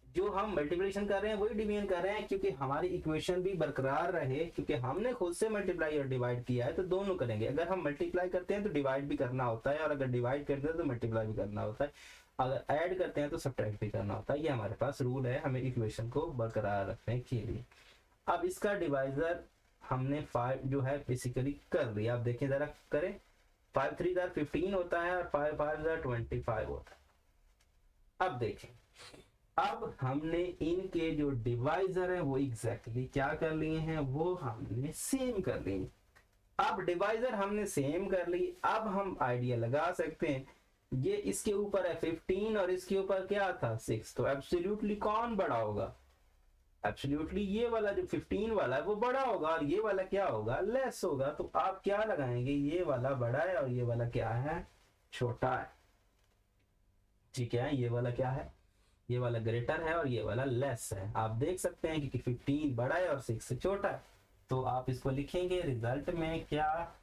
जो हम मल्टीप्लिकेशन कर रहे हैं वही डिवीजन कर रहे हैं, क्योंकि हमारी इक्वेशन भी बरकरार रहे, क्योंकि हमने खुद से मल्टीप्लाई और डिवाइड किया है, तो दोनों करेंगे। अगर हम मल्टीप्लाई करते हैं तो डिवाइड भी करना होता है, और अगर डिवाइड करते हैं तो मल्टीप्लाई भी करना होता है। अगर ऐड करते हैं तो सब्ट्रैक्ट भी करना होता है। ये हमारे पास रूल है हमें इक्वेशन को बरकरार रखने के लिए। अब इसका डिवाइजर हमने 5 जो है बेसिकली कर दिया। अब देखें जरा, करें, 5 3 15 होता है और 5 5 25 होता है। अब देखें, अब हमने इनके जो डिवाइजर है वो एग्जैक्टली क्या कर लिए हैं, वो हमने सेम कर लिए। अब डिवाइजर हमने सेम कर ली, अब हम आइडिया लगा सकते हैं, ये इसके ऊपर है 15 और इसके ऊपर क्या था 6, तो एब्सोल्युटली कौन बड़ा होगा, एब्सोल्युटली ये वाला जो 15 वाला है वो बड़ा होगा, और ये वाला क्या होगा, लेस होगा। तो आप क्या लगाएंगे, ये वाला बड़ा है और ये वाला क्या है, छोटा है। ठीक है, ये वाला क्या है, ये वाला ग्रेटर है और ये वाला लेस है। आप देख सकते हैं कि 15 बड़ा है और 6 छोटा है। तो आप इसको लिखेंगे रिजल्ट में क्या,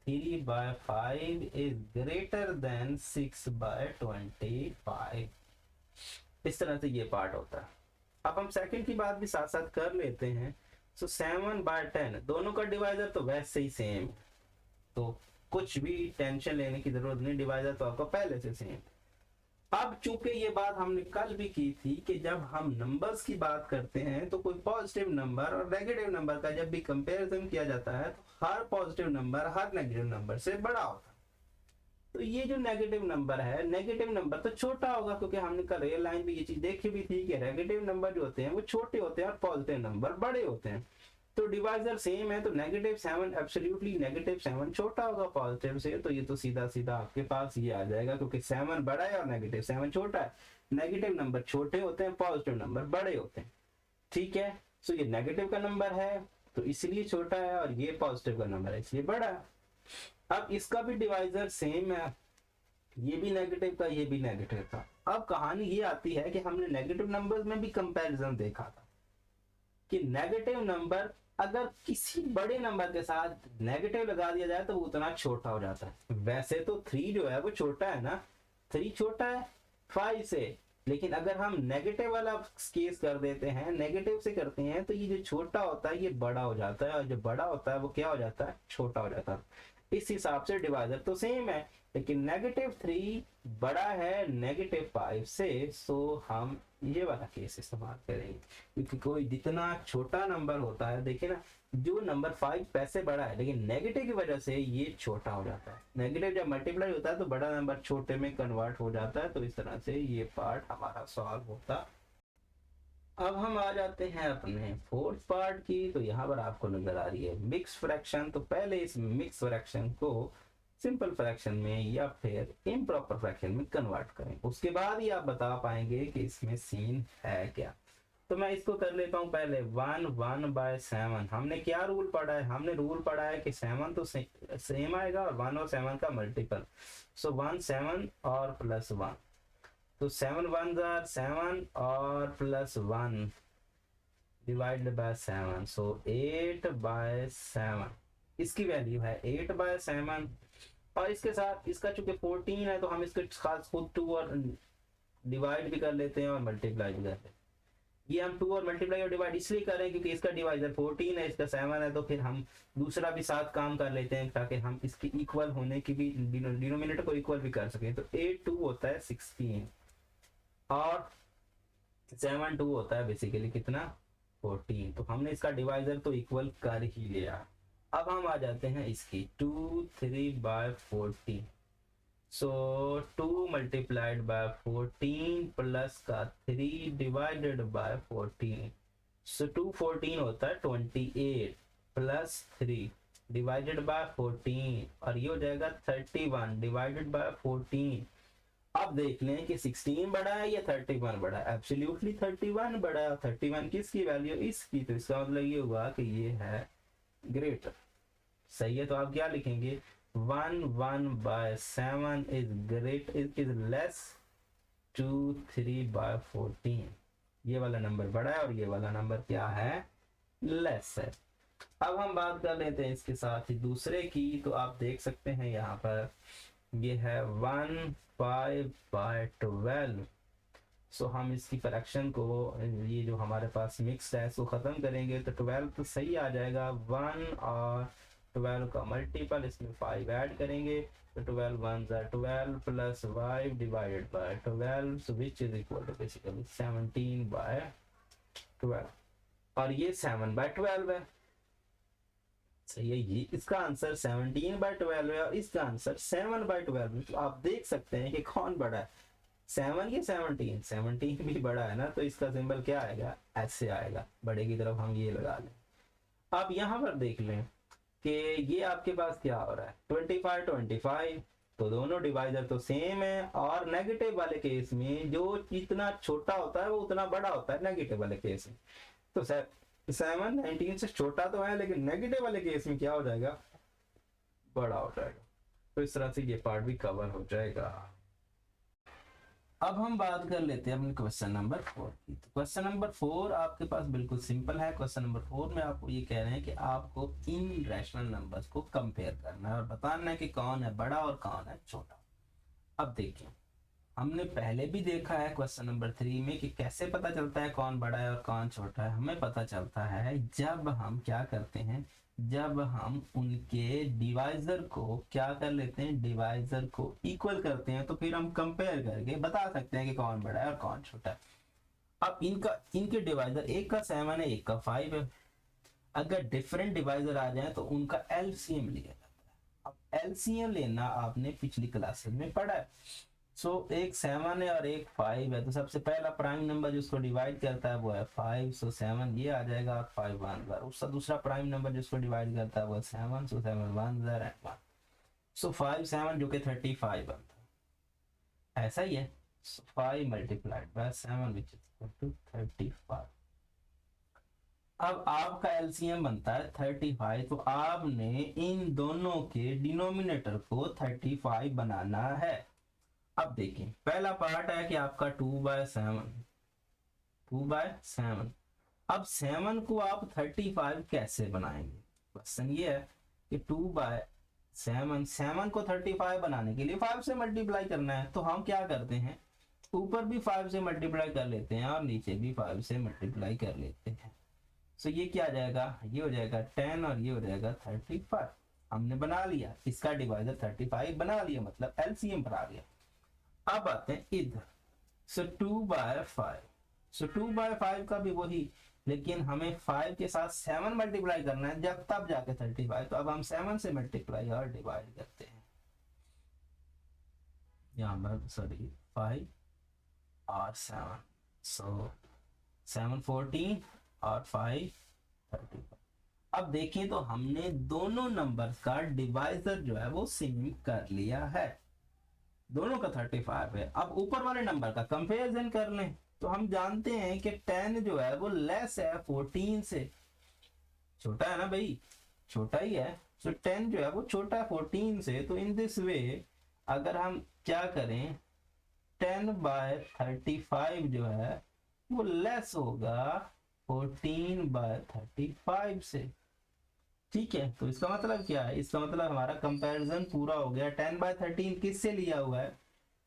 3/5 इज ग्रेटर देन 6/25। इस तरह से ये पार्ट होता है। अब हम सेकंड की बात भी साथ साथ कर लेते हैं। सो 7/10, दोनों का डिवाइजर तो वैसे ही सेम है, तो कुछ भी टेंशन लेने की जरूरत नहीं, डिवाइजर तो आपका पहले से सेम है। अब चूंकि ये बात हमने कल भी की थी कि जब हम नंबर्स की बात करते हैं तो कोई पॉजिटिव नंबर और नेगेटिव नंबर का जब भी कंपैरिजन किया जाता है तो हर पॉजिटिव नंबर हर नेगेटिव नंबर से बड़ा होता है। तो ये जो नेगेटिव नंबर है, नेगेटिव नंबर तो छोटा होगा, क्योंकि हमने कल रियल लाइन में ये चीज देखी भी थी कि नेगेटिव नंबर जो होते हैं वो छोटे होते हैं और पॉजिटिव नंबर बड़े होते हैं। तो डिवाइजर सेम है, तो -7 एब्सोल्युटली -7 छोटा होगा पॉजिटिव से, तो ये तो सीधा सीधा आपके पास ये आ जाएगा, क्योंकि 7 बड़ा है और -7 छोटा है। नेगेटिव नंबर छोटे होते हैं, पॉजिटिव नंबर बड़े होते हैं। ठीक है, सो ये नेगेटिव का नंबर है तो इसलिए छोटा है, और ये पॉजिटिव का नंबर है इसलिए बड़ा है। अब इसका भी डिवाइजर सेम है, ये भी नेगेटिव का, ये भी नेगेटिव का। अब कहानी ये आती है कि हमने नेगेटिव नंबर्स में भी कंपैरिजन देखा था कि नेगेटिव नंबर अगर किसी बड़े नंबर के साथ नेगेटिव लगा दिया जाए तो वो उतना छोटा हो जाता है। वैसे तो 3 जो है वो छोटा है ना, 3 छोटा है 5 से, लेकिन अगर हम नेगेटिव वाला केस कर देते हैं, नेगेटिव से करते हैं, तो ये जो छोटा होता है ये बड़ा हो जाता है, और जो बड़ा होता है वो क्या हो जाता है, छोटा हो जाता है। इस हिसाब से डिवाइजर तो सेम है, लेकिन -3 बड़ा है -5 से, सो हम ये वाला केस इस्तेमाल करेंगे। क्योंकि कोई जितना छोटा नंबर होता है, देखिए ना, जो नंबर 5 पैसे बड़ा है लेकिन नेगेटिव की वजह से ये छोटा हो जाता है। नेगेटिव जब मल्टीप्लाई होता है तो बड़ा नंबर छोटे में कन्वर्ट हो जाता है। तो इस तरह से ये पार्ट हमारा सॉल्व होता। अब हम आ जाते हैं अपने फोर्थ पार्ट की। तो यहाँ पर आपको नजर आ रही है मिक्स फ्रैक्शन। तो पहले इस मिक्स फ्रैक्शन को सिंपल फ्रैक्शन में या फिर इम्प्रॉपर फ्रैक्शन में कन्वर्ट करें, उसके बाद ही आप बता पाएंगे कि इसमें सीन है क्या। तो मैं इसको कर लेता हूँ पहले 1/7। हमने क्या रूल पढ़ा है, हमने रूल पढ़ा है कि 7 तो सेम आएगा और 1 और 7 का मल्टीपल। सो 1 7 और +1, तो 7 1 are 7 और +1 डिवाइडेड बाय 7, सो 8/7 इसकी वैल्यू है 8/7। और इसके साथ इसका चूंकि 14 है तो हम इसके खास खुद 2 और डिवाइड भी कर लेते हैं और मल्टीप्लाई भी कर लेते हैं। ये हम 2 और मल्टीप्लाई और डिवाइड इसलिए कर रहे हैं क्योंकि इसका डिवाइजर 14 है, इसका 7 है, तो फिर हम दूसरा भी साथ काम कर लेते हैं ताकि हम इसकी इक्वल होने की भी डिनोमिनेटर को इक्वल भी कर सकें। तो 8 2 होता है 16 और 7 2 होता है बेसिकली कितना, 14। तो हमने इसका डिवाइजर तो इक्वल कर ही लिया। अब हम आ जाते हैं इसकी 2 3/14। सो 2 मल्टीप्लाइड बाय 14 प्लस का 3 डिवाइडेड बाय 14। सो 2 14 होता है 28 प्लस 3 डिवाइडेड बाय 14, और ये हो जाएगा 31 डिवाइडेड बाय 14। अब देख लें कि 16 बड़ा है या 31 बड़ा है। एब्सोल्युटली 31 बड़ा है। 31 किसकी वैल्यू, इसकी। तो इसका मतलब ये हुआ कि ये है ग्रेटर। सही है, तो आप क्या लिखेंगे, 1/7 is great is less to 3/14। ये वाला नंबर बड़ा है और ये वाला नंबर क्या है, लेस है। अब हम बात कर लेते हैं इसके साथ ही दूसरे की। तो आप देख सकते हैं यहाँ पर ये है 1/5/12। सो हम इसकी फ्रैक्शन को, ये जो हमारे पास मिक्स है, इसको खत्म करेंगे तो 12 तो सही आ जाएगा। 1 और 12 का मल्टीपल, इसमें 5 ऐड करेंगे तो 12 1 12 plus 5 divided by 12, so which is equal to basically 17/12, और ये 7/12 है। सही है, ये इसका आंसर 17/12 है और इसका आंसर 7/12 है। तो आप देख सकते हैं कि कौन बड़ा है, 7 या 17। 17 भी बड़ा है ना, तो इसका सिंबल क्या आएगा, ऐसे आएगा। बड़े की तरफ हम ये लगा लें। अब यहाँ पर देख लें कि ये आपके पास क्या हो रहा है, 25 25, तो दोनों डिवाइजर तो सेम है। और नेगेटिव वाले केस में जो जितना छोटा होता है वो उतना बड़ा होता है नेगेटिव वाले केस में। तो 7 19 से छोटा तो है, लेकिन नेगेटिव वाले केस में क्या हो जाएगा, बड़ा हो जाएगा। तो इस तरह से ये पार्ट भी कवर हो जाएगा। अब हम बात कर लेते हैं अपने क्वेश्चन नंबर 4 की। तो क्वेश्चन नंबर 4 आपके पास बिल्कुल सिंपल है। क्वेश्चन नंबर 4 में आपको ये कह रहे हैं कि आपको इन रैशनल नंबर्स को कंपेयर करना है और बताना है कि कौन है बड़ा और कौन है छोटा। अब देखिए, हमने पहले भी देखा है क्वेश्चन नंबर 3 में कि कैसे पता चलता है कौन बड़ा है और कौन छोटा है। हमें पता चलता है जब हम क्या करते हैं, जब हम उनके डिवाइजर को क्या कर लेते हैं, डिवाइजर को इक्वल करते हैं, तो फिर हम कंपेयर करके बता सकते हैं कि कौन बड़ा है और कौन छोटा है। अब इनके डिवाइजर, एक का 7 है, एक का 5 है। अगर डिफरेंट डिवाइजर आ जाए तो उनका एलसीएम लिया जाता है। अब एलसीएम लेना आपने पिछली क्लासेस में पढ़ा है। एक 7 है और एक 5 है, तो सबसे पहला प्राइम नंबर जिसको डिवाइड करता है वो है 5, 7 ये आ जाएगा, 5 1 ज़र। उसका दूसरा प्राइम नंबर जिसको डिवाइड करता है वो है 7, 7 1 ज़र एंड 1। 5 7 जो कि 35 बनता है, ऐसा ही है। 5 multiplied by 7 which is equal to 35। अब आपका एलसीएम बनता है 35, तो आपने इन दोनों के डिनोमिनेटर को 35 बनाना है। अब देखिए, पहला पार्ट है कि आपका 2/7, 2/7। अब 7 को आप 35 कैसे बनाएंगे, क्वेश्चन ये है कि 2/7, 7 को 35 बनाने के लिए 5 से मल्टीप्लाई करना है। तो हम क्या करते हैं, ऊपर भी 5 से मल्टीप्लाई कर लेते हैं और नीचे भी 5 से मल्टीप्लाई कर लेते हैं। ये क्या आ जाएगा, ये हो जाएगा 10 और ये हो जाएगा 35। हमने बना लिया, इसका डिवाइजर 35 बना लिया, मतलब एलसीएम बना लिया। अब आते हैं इधर, 2/5, 2/5 का भी वही, लेकिन हमें 5 के साथ 7 मल्टीप्लाई करना है जब तब जाके 35। तो अब हम 7 से मल्टीप्लाई और डिवाइड करते हैं, यहाँ पर 5 और 7, 7 14 और 5 35। अब देखें तो हमने दोनों नंबर्स का डिवाइजर जो है वो सेम कर लिया है, दोनों का 35 है। अब ऊपर वाले नंबर का कंपैरिजन कर लें, तो हम जानते हैं कि 10 जो है वो लेस है 14 से, छोटा है ना भाई, छोटा ही है। 10 जो है वो छोटा है 14 से। तो इन दिस वे अगर हम क्या करें, 10/35 जो है वो लेस होगा 14/35 से। ठीक है, तो इसका मतलब क्या है, इसका मतलब हमारा कंपैरिजन पूरा हो गया। 10/13 किससे लिया हुआ है,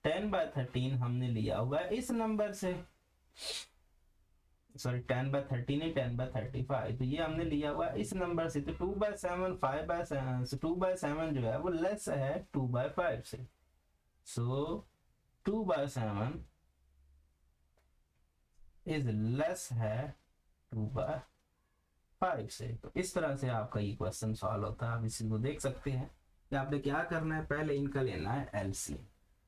10/13 हमने लिया हुआ है इस नंबर से, 10/13 नहीं, 10/35। तो ये हमने लिया हुआ है इस नंबर से। तो 2/7, 5/7, 2/7 जो है वो लेस है 2/5 से। 2/7 इज लेस है 2/5 से। तो इस तरह से आपका ये क्वेश्चन सॉल्व होता है। आप इसी को देख सकते हैं कि आपने क्या करना है, पहले इनका लेना है एलसीएम।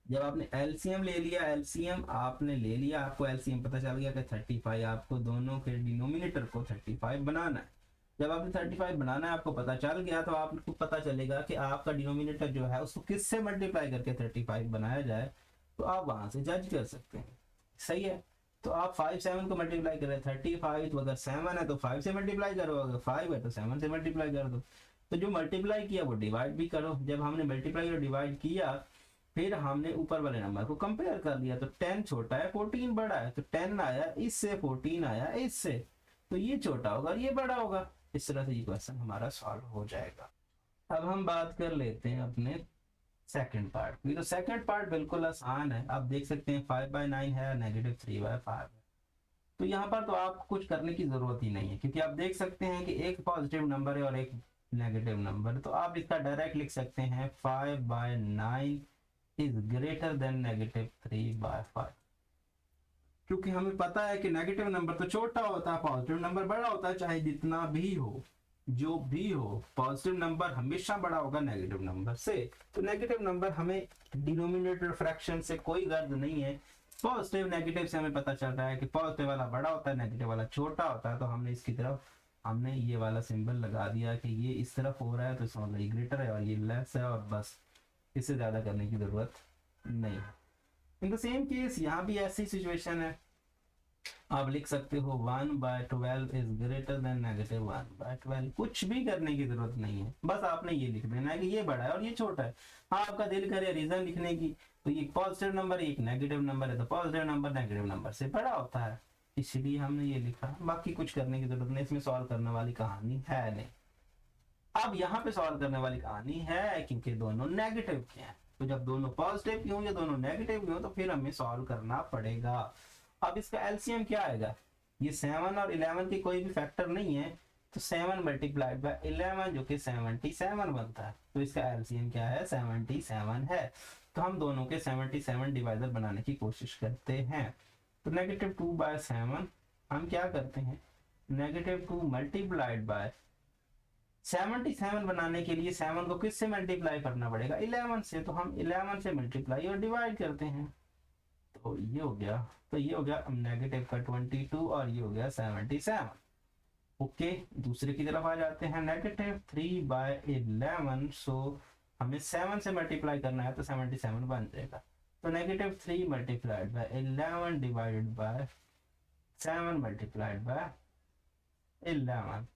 जब आपने एलसीएम ले लिया, एलसीएम आपने ले लिया, आपको एलसीएम पता चल गया कि 35, आपको दोनों के डिनोमिनेटर को 35 बनाना है। जब आपने 35 बनाना है, आपको पता चल गया, तो आपको पता चलेगा कि आपका डिनोमिनेटर जो है उसको किससे मल्टीप्लाई करके 35 बनाया जाए, तो आप वहां से जज कर सकते हैं। सही है, तो आप 5 7 को मल्टीप्लाई कर रहे हैं 35, तो अगर 7 है तो 5 से मल्टीप्लाई करो, अगर 5 है तो 7 से मल्टीप्लाई कर दो। तो जो मल्टीप्लाई किया वो डिवाइड भी करो। जब हमने मल्टीप्लाई और डिवाइड किया, फिर हमने ऊपर वाले नंबर को कंपेयर कर लिया, तो 10 छोटा है 14 बड़ा है, तो 10 आया इससे, 14 आया इससे, तो ये छोटा होगा और ये बड़ा होगा। इस तरह से ये क्वेश्चन हमारा सॉल्व हो जाएगा। अब हम बात कर लेते हैं अपने सेकंड पार्ट की। तो सेकंड पार्ट बिल्कुल आसान है, आप देख सकते हैं 5/9 है, -3/5 है। तो यहाँ पर तो आपको कुछ करने की जरूरत ही नहीं है, क्योंकि आप देख सकते हैं कि एक पॉजिटिव नंबर है और एक नेगेटिव नंबर है। तो आप इसका डायरेक्ट लिख सकते हैं 5/9 इज ग्रेटर देन -3/5, क्योंकि हमें पता है कि नेगेटिव नंबर तो छोटा होता है, पॉजिटिव नंबर बड़ा होता है, चाहे जितना भी हो, जो भी हो, पॉजिटिव नंबर हमेशा बड़ा होगा नेगेटिव नंबर से। तो नेगेटिव नंबर हमें डिनोमिनेटर फ्रैक्शन से कोई गर्द नहीं है। पॉजिटिव नेगेटिव से हमें पता चल रहा है कि पॉजिटिव वाला बड़ा होता है, नेगेटिव वाला छोटा होता है। तो हमने इसकी तरफ हमने ये वाला सिंबल लगा दिया कि ये इस तरफ हो रहा है, तो इसका मतलब ये ग्रेटर है और ये लेस है, और बस इससे ज्यादा करने की जरूरत नहीं है। इन द सेम केस यहाँ भी ऐसी सिचुएशन है, आप लिख सकते हो 1/12 इज ग्रेटर देन -1/12। कुछ भी करने की जरूरत नहीं है, बस आपने ये लिख देना है कि ये बड़ा है और ये छोटा है। हाँ, आपका दिल करे रीजन लिखने की, तो ये पॉजिटिव नंबर एक नेगेटिव नंबर है, तो पॉजिटिव नंबर नेगेटिव नंबर से बड़ा होता है, इसलिए हमने ये लिखा। बाकी कुछ करने की जरूरत नहीं, इसमें सॉल्व करने वाली कहानी है नहीं। अब यहाँ पे सॉल्व करने वाली कहानी है, क्योंकि दोनों नेगेटिव के हैं। तो जब दोनों पॉजिटिव की हो या दोनों नेगेटिव की हो, तो फिर हमें सॉल्व करना पड़ेगा। अब इसका एलसीएम क्या आएगा, ये 7 और 11 की कोई भी फैक्टर नहीं है, तो 7 मल्टीप्लाइड बाय 11 जो कि 77 बनता है, तो इसका एलसीएम क्या है 77 है। तो हम दोनों के 77 डिवाइजर बनाने की कोशिश करते हैं। तो -2/7 हम क्या करते हैं, -2 मल्टीप्लाइड बाय 77 बनाने के लिए 7 को किससे मल्टीप्लाई करना पड़ेगा 11 से, तो हम 11 से मल्टीप्लाई और डिवाइड करते हैं। तो ये हो गया, तो ये हो गया नेगेटिव का 22 और ये हो गया 77। ओके, दूसरे की तरफ आ जाते हैं, -3/11। सो हमें 7 से मल्टीप्लाई करना है तो 77 बन जाएगा। तो -3 multiplied by 11 divided by 7 multiplied by 11।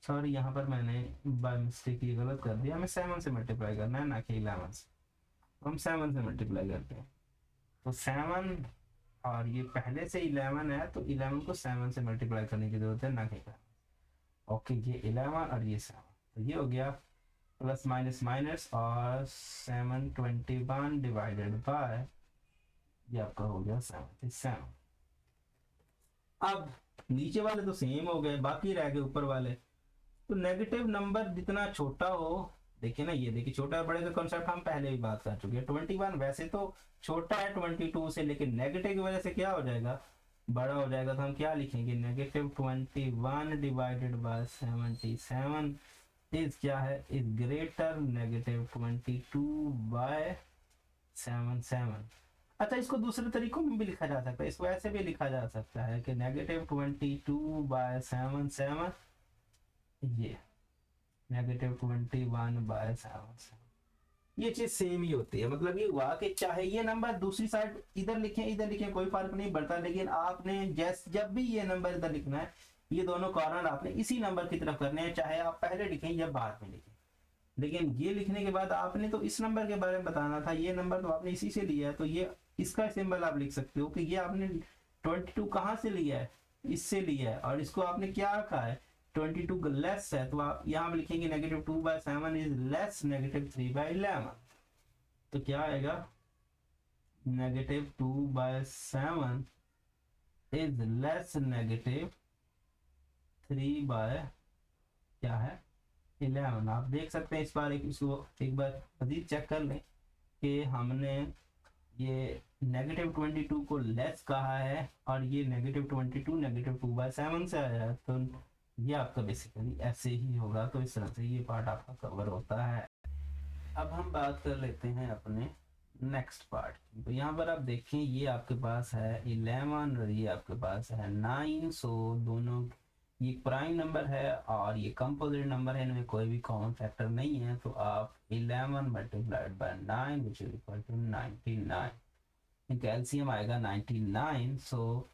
Sorry, यहाँ पर मैंने बाय मिस्टेक ये गलत कर दिया, हमें 7 से मल्टीप्लाई करना है ना कि 11 से। हम 7 से मल्टीप्लाई करते हैं, तो 7 और ये पहले से 11 है, तो 11 को 7 से मल्टीप्लाई करने की जरूरत है ना कि। ओके, ये 11 और ये 7, तो ये हो गया प्लस माइनस माइनस और 721 डिवाइडेड बाय, ये आपका हो गया 77। अब नीचे वाले तो सेम हो गए, बाकी रह गए ऊपर वाले। तो नेगेटिव नंबर जितना छोटा हो, देखिए ना, ये देखिए छोटा बड़े का कॉन्सेप्ट हम पहले भी बात कर चुके हैं। 21 वैसे तो छोटा है 22 से, लेकिन नेगेटिव की वजह से क्या हो जाएगा, बड़ा हो जाएगा। तो हम क्या लिखेंगे, -21 डिवाइडेड बाय 77 इज क्या है, इज ग्रेटर -22/77। अच्छा, इसको दूसरे तरीकों में भी लिखा जा सकता है, इसको ऐसे भी लिखा जा सकता है कि -22/77, ये -21/77। ये चीज सेम ही होती है, मतलब ये हुआ कि चाहे ये नंबर दूसरी साइड इधर लिखें कोई फर्क नहीं पड़ता, लेकिन आपने जब भी ये नंबर इधर लिखना है, ये दोनों कॉर्नर आपने इसी नंबर की तरफ करने हैं, चाहे आप पहले लिखें या बाद में लिखें। लेकिन ये लिखने के बाद आपने तो इस नंबर के बारे में बताना था, ये नंबर तो आपने इसी से लिया है, तो ये इसका सिंबल आप लिख सकते हो कि ये आपने 22 कहाँ से लिया है, इससे लिया है, और इसको आपने क्या रखा है 22 का लेस है, तो आप यहाँ लिखेंगे -2/7 इज लेस -3/11। तो क्या आएगा, -2/7 इज लेस -3 क्या है 11। आप देख सकते हैं, इस बार इसको एक बार मजीद चेक कर लें कि हमने ये -22 को लेस कहा है और ये -22 -2/7 से आया है, तो ये आपका बेसिकली ऐसे ही होगा। तो इस तरह से ये पार्ट आपका कवर होता है। अब हम बात कर लेते हैं अपने नेक्स्ट पार्ट की। तो यहाँ पर आप देखें, ये आपके पास है 11 और ये आपके पास है 9। सो दोनों ये प्राइम नंबर है और ये कंपोजिट नंबर है, इनमें कोई भी कॉमन फैक्टर नहीं है। तो आप 11 multiplied by 9 which is equal to 99, इनका एलसीएम आएगा 99। So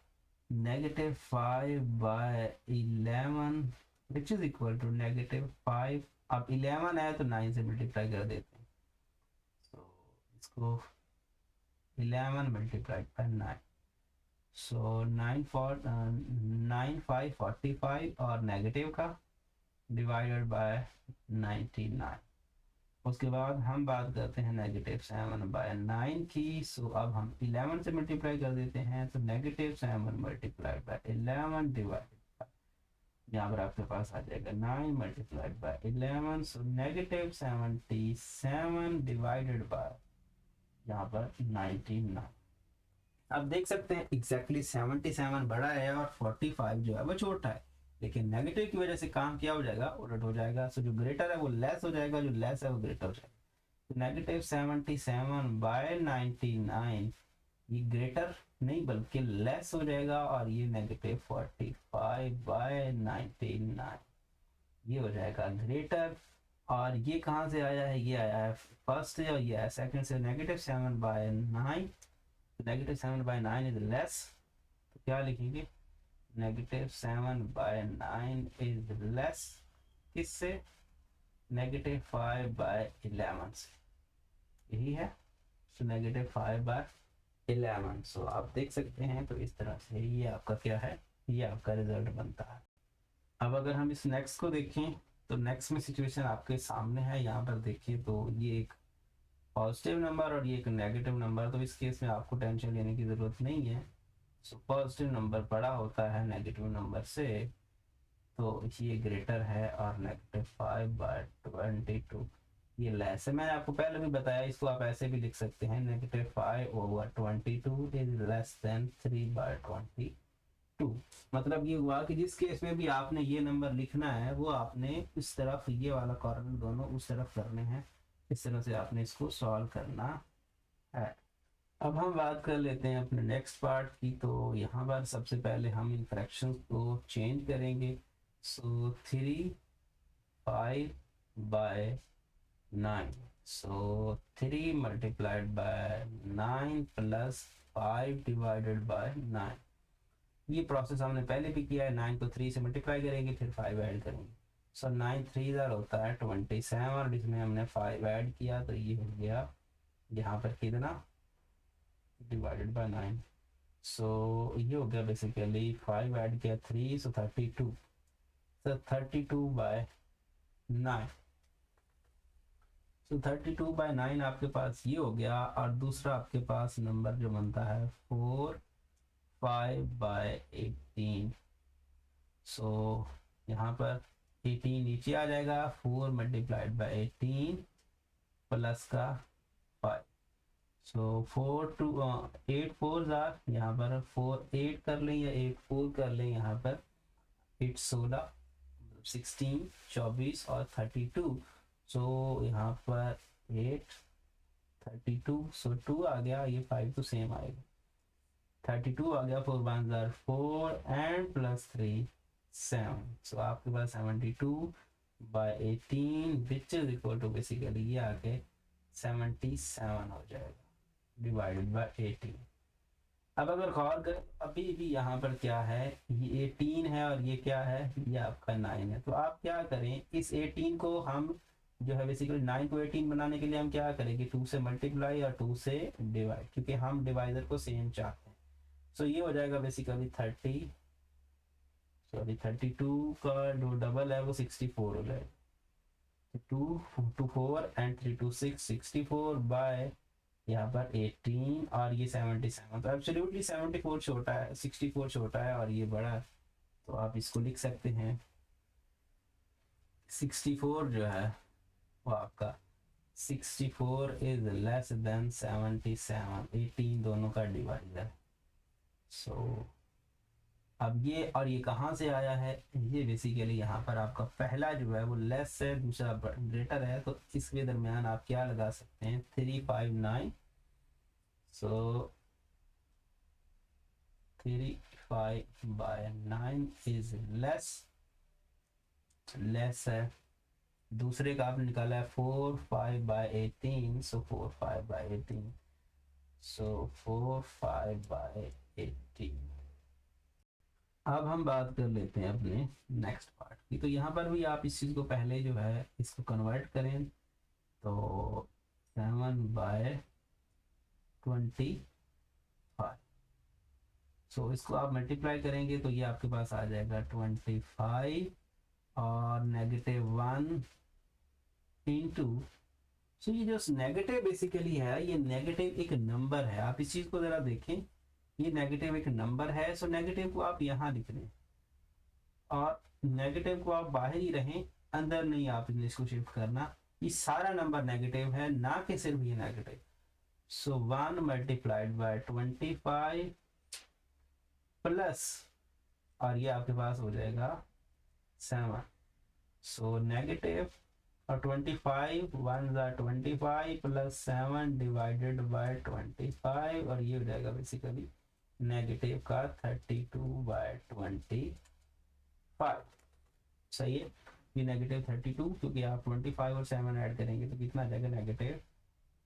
-5/11 which is equal to -5। अब 11 है तो 9 से मल्टीप्लाई कर देते हैं, तो इसको 11 मल्टीप्लाइड बाय 9, सो 9 5 45 और नेगेटिव का डिवाइडेड बाय 99। उसके बाद हम बात करते हैं -7/9 की। सो अब हम 11 से मल्टीप्लाई कर देते हैं, तो -7 मल्टीप्लाइड बाय 11 डिवाइडेड बाय, यहाँ पर आपके पास आ जाएगा 9 multiplied by 11। So -77 divided by यहाँ पर 99। अब देख सकते हैं एग्जैक्टली 77 बड़ा है और 45 जो है वो छोटा है, लेकिन नेगेटिव की वजह से काम क्या हो जाएगा, उलट हो जाएगा। सो जो ग्रेटर है वो लेस हो जाएगा, जो लेस है वो ग्रेटर हो जाएगा। तो -77/99 ये ग्रेटर नहीं बल्कि लेस हो जाएगा, और ये -45/99 ये हो जाएगा ग्रेटर। और ये कहाँ से आया है, ये आया है फर्स्ट से और ये आया सेकंड से। -7/9, -7/9 इज लेस, तो क्या लिखेंगे, -7/9 इज लेस किससे, -5/11 से, यही है। सो -5/11। सो आप देख सकते हैं, तो इस तरह से ये आपका क्या है, ये आपका रिजल्ट बनता है। अब अगर हम इस नेक्स्ट को देखें, तो नेक्स्ट में सिचुएशन आपके सामने है। यहाँ पर देखिए, तो ये एक पॉजिटिव नंबर और ये एक नेगेटिव नंबर, तो इस केस में आपको टेंशन लेने की ज़रूरत नहीं है। सो पॉजिटिव नंबर बड़ा होता है नेगेटिव नंबर से, तो ये ग्रेटर है और -5/22 ये लेस है। मैंने आपको पहले भी बताया, इसको आप ऐसे भी लिख सकते हैं, -5/22 इज लेस देन 3/22। मतलब ये हुआ कि जिस केस में भी आपने ये नंबर लिखना है वो आपने इस तरफ, ये वाला कॉर्नर दोनों उस तरफ करने हैं। इस तरह से आपने इसको सॉल्व करना है। अब हम बात कर लेते हैं अपने नेक्स्ट पार्ट की। तो यहाँ पर सबसे पहले हम इन फ्रैक्शंस को चेंज करेंगे। सो 3/5/9, सो 3 मल्टीप्लाइड बाय 9 प्लस 5/9। ये प्रोसेस हमने पहले भी किया है। 9 को 3 से मल्टीप्लाई करेंगे, फिर 5 ऐड करेंगे। सो 9 3 होता है 27, और इसमें हमने 5 ऐड किया तो ये हो गया यहाँ पर कितना, डिवाइडेड बाय 9। सो ये हो गया बेसिकली 5 ऐड किया 3, सो 32। सो 32/9। सो 32/9 आपके पास ये हो गया। और दूसरा आपके पास नंबर जो बनता है 4/5/18। सो यहाँ पर 18 नीचे आ जाएगा, 4 मल्टीप्लाइड बाय 18 प्लस का 5। सो 8 4 यहाँ पर 4 8 कर लें या 8 4 कर लें। यहाँ पर 8 16 16 24 और 32। सो यहाँ पर 8 32, सो 2 आ गया, ये 5 तो सेम आएगा। 32 आ गया, 4 1 4 एंड प्लस 3 7। सो आपके पास 72/18 which is equal to basically ये आके 77 हो जाएगा, डिवाइडेड बाय 18। अब अगर गौर कर, अभी भी यहाँ पर क्या है, ये 18 है और ये क्या है, ये आपका 9 है। तो आप क्या करें, इस 18 को हम जो है बेसिकली 9 को 18 बनाने के लिए हम क्या करेंगे, 2 से मल्टीप्लाई और 2 से डिवाइड, क्योंकि हम डिवाइजर को सेम चाहते हैं। सो ये हो जाएगा बेसिकली 32 का जो डबल है वो 64 हो जाएगा। 2 2 4 एंड 3 2 6 64 बाय यहाँ पर 18 और ये 77। तो एब्सोल्युटली 74 छोटा है, 64 छोटा है और ये बड़ा है। तो आप इसको लिख सकते हैं 64 जो है वो आपका 64 इज लेस देन 77। 18 दोनों का डिवाइजर। सो अब ये और ये कहाँ से आया है, ये बेसिकली यहाँ पर आपका पहला जो है वो लेस है, दूसरा ग्रेटर है। तो इसके दरमियान आप क्या लगा सकते हैं, 3/5/9। सो 3/5/9 इज लेस है। दूसरे का आपने निकाला है 4/5/18। सो 4/5/18, सो 4/5/18। अब हम बात कर लेते हैं अपने नेक्स्ट पार्ट की। तो यहाँ पर भी आप इस चीज़ को पहले जो है इसको कन्वर्ट करें, तो 7/25। सो इसको आप मल्टीप्लाई करेंगे तो ये आपके पास आ जाएगा 25 और -1 इंटू। सो ये जो नेगेटिव बेसिकली है, ये नेगेटिव एक नंबर है। आप इस चीज़ को ज़रा देखें, ये नेगेटिव एक नंबर है। सो नेगेटिव को आप यहाँ लिख लें और नेगेटिव को आप बाहर ही रहें, अंदर नहीं आप इसको शिफ्ट करना। ये सारा नंबर नेगेटिव है, ना कि सिर्फ ये negative. So 1 multiplied by 25 plus, और ये आपके पास हो जाएगा 7। सो नेगेटिव और 25 1 25 प्लस 7 डिवाइडेड बाय 25, और ये हो जाएगा बेसिकली नेगेटिव का 32/25। सही है, ये नेगेटिव 32, क्योंकि आप 25 और 7 ऐड करेंगे तो कितना आ जाएगा, नेगेटिव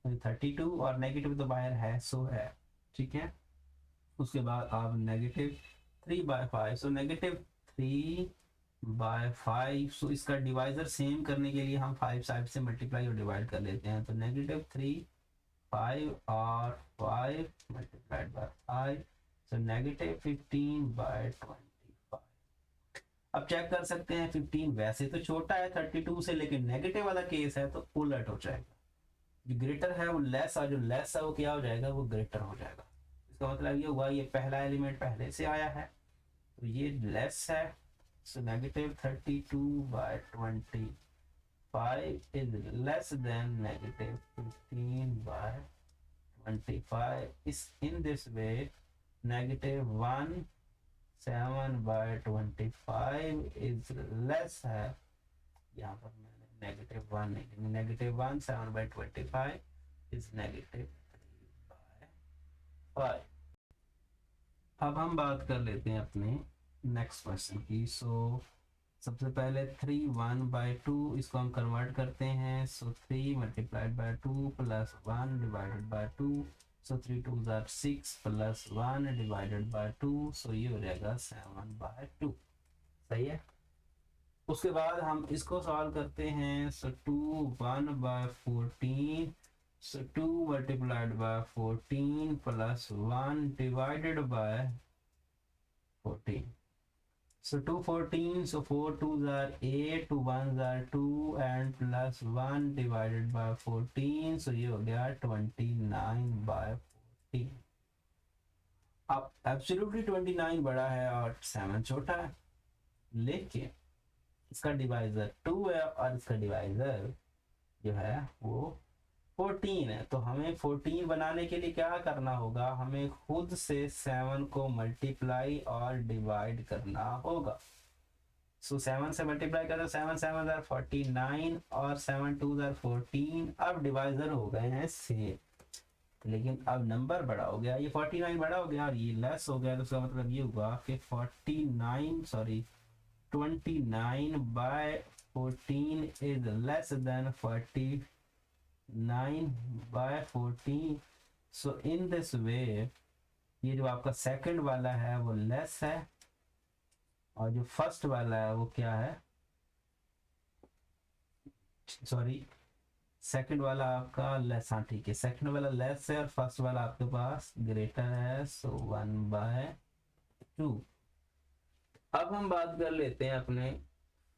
32। और नेगेटिव तो बाहर है, सो है, ठीक है। उसके बाद आप नेगेटिव 3/5, सो नेगेटिव 3/5। सो इसका डिवाइजर सेम करने के लिए हम 5 साइड से मल्टीप्लाई और डिवाइड कर लेते हैं। तो नेगेटिव 3 5 और 5 मल्टीप्लाइड बाय 5, सो नेगेटिव 15/25। अब चेक कर सकते हैं, 15 वैसे तो छोटा है 32 से, लेकिन नेगेटिव वाला केस है तो उलट हो जाएगा। जो ग्रेटर है वो लेस, और जो लेस है वो क्या हो जाएगा, वो ग्रेटर हो जाएगा। इसका मतलब ये हुआ, ये पहला एलिमेंट पहले से आया है तो ये लेस है, So negative 32 by 25 is less than negative 15 by 25. Is in this way negative 7 by 25 is less है, यहाँ पर मैंने negative 1 नहीं, negative 7 by 25 is negative 3 by 5. अब हम बात कर लेते हैं अपने नेक्स्ट क्वेश्चन की. सो सबसे पहले 3 1 by 2 इसको हम कन्वर्ट करते हैं. So 3 multiplied by 2 plus 1 divided by 2. So 3 2 are 6 plus 1 divided by 2. So ये हो जाएगा 7 by 2. सही है. उसके बाद हम इसको सॉल्व करते हैं. सो 2 1 by 14. So 2 multiplied by 14 plus 1 divided by 14. So 2 14, so 4 2s are 8, 2 1s are 2 and plus 1 divided by 14. So ये हो गया 29 by 14. अब एब्सोल्युटली 29 बड़ा है और 7 छोटा है, लेकिन इसका डिवाइजर 2 है और इसका डिवाइजर जो है वो 14 है. तो हमें 14 बनाने के लिए क्या करना होगा, हमें खुद से 7 को मल्टीप्लाई और डिवाइड करना होगा. सो 7 से मल्टीप्लाई करो, 7 7 आर 49 और 7 2 आर 14. अब डिवाइजर हो गए हैं सेम, लेकिन अब नंबर बड़ा हो गया. ये 49 बड़ा हो गया और ये लेस हो गया. तो उसका मतलब ये हुआ कि 29 by 14 is less than 49 by 14. So in this way ये जो आपका सेकंड वाला है वो लेस है और जो फर्स्ट वाला है वो क्या है, सॉरी सेकंड वाला आपका लेस. हाँ ठीक है, सेकंड वाला लेस है और फर्स्ट वाला आपके पास ग्रेटर है. सो 1 by 2. अब हम बात कर लेते हैं अपने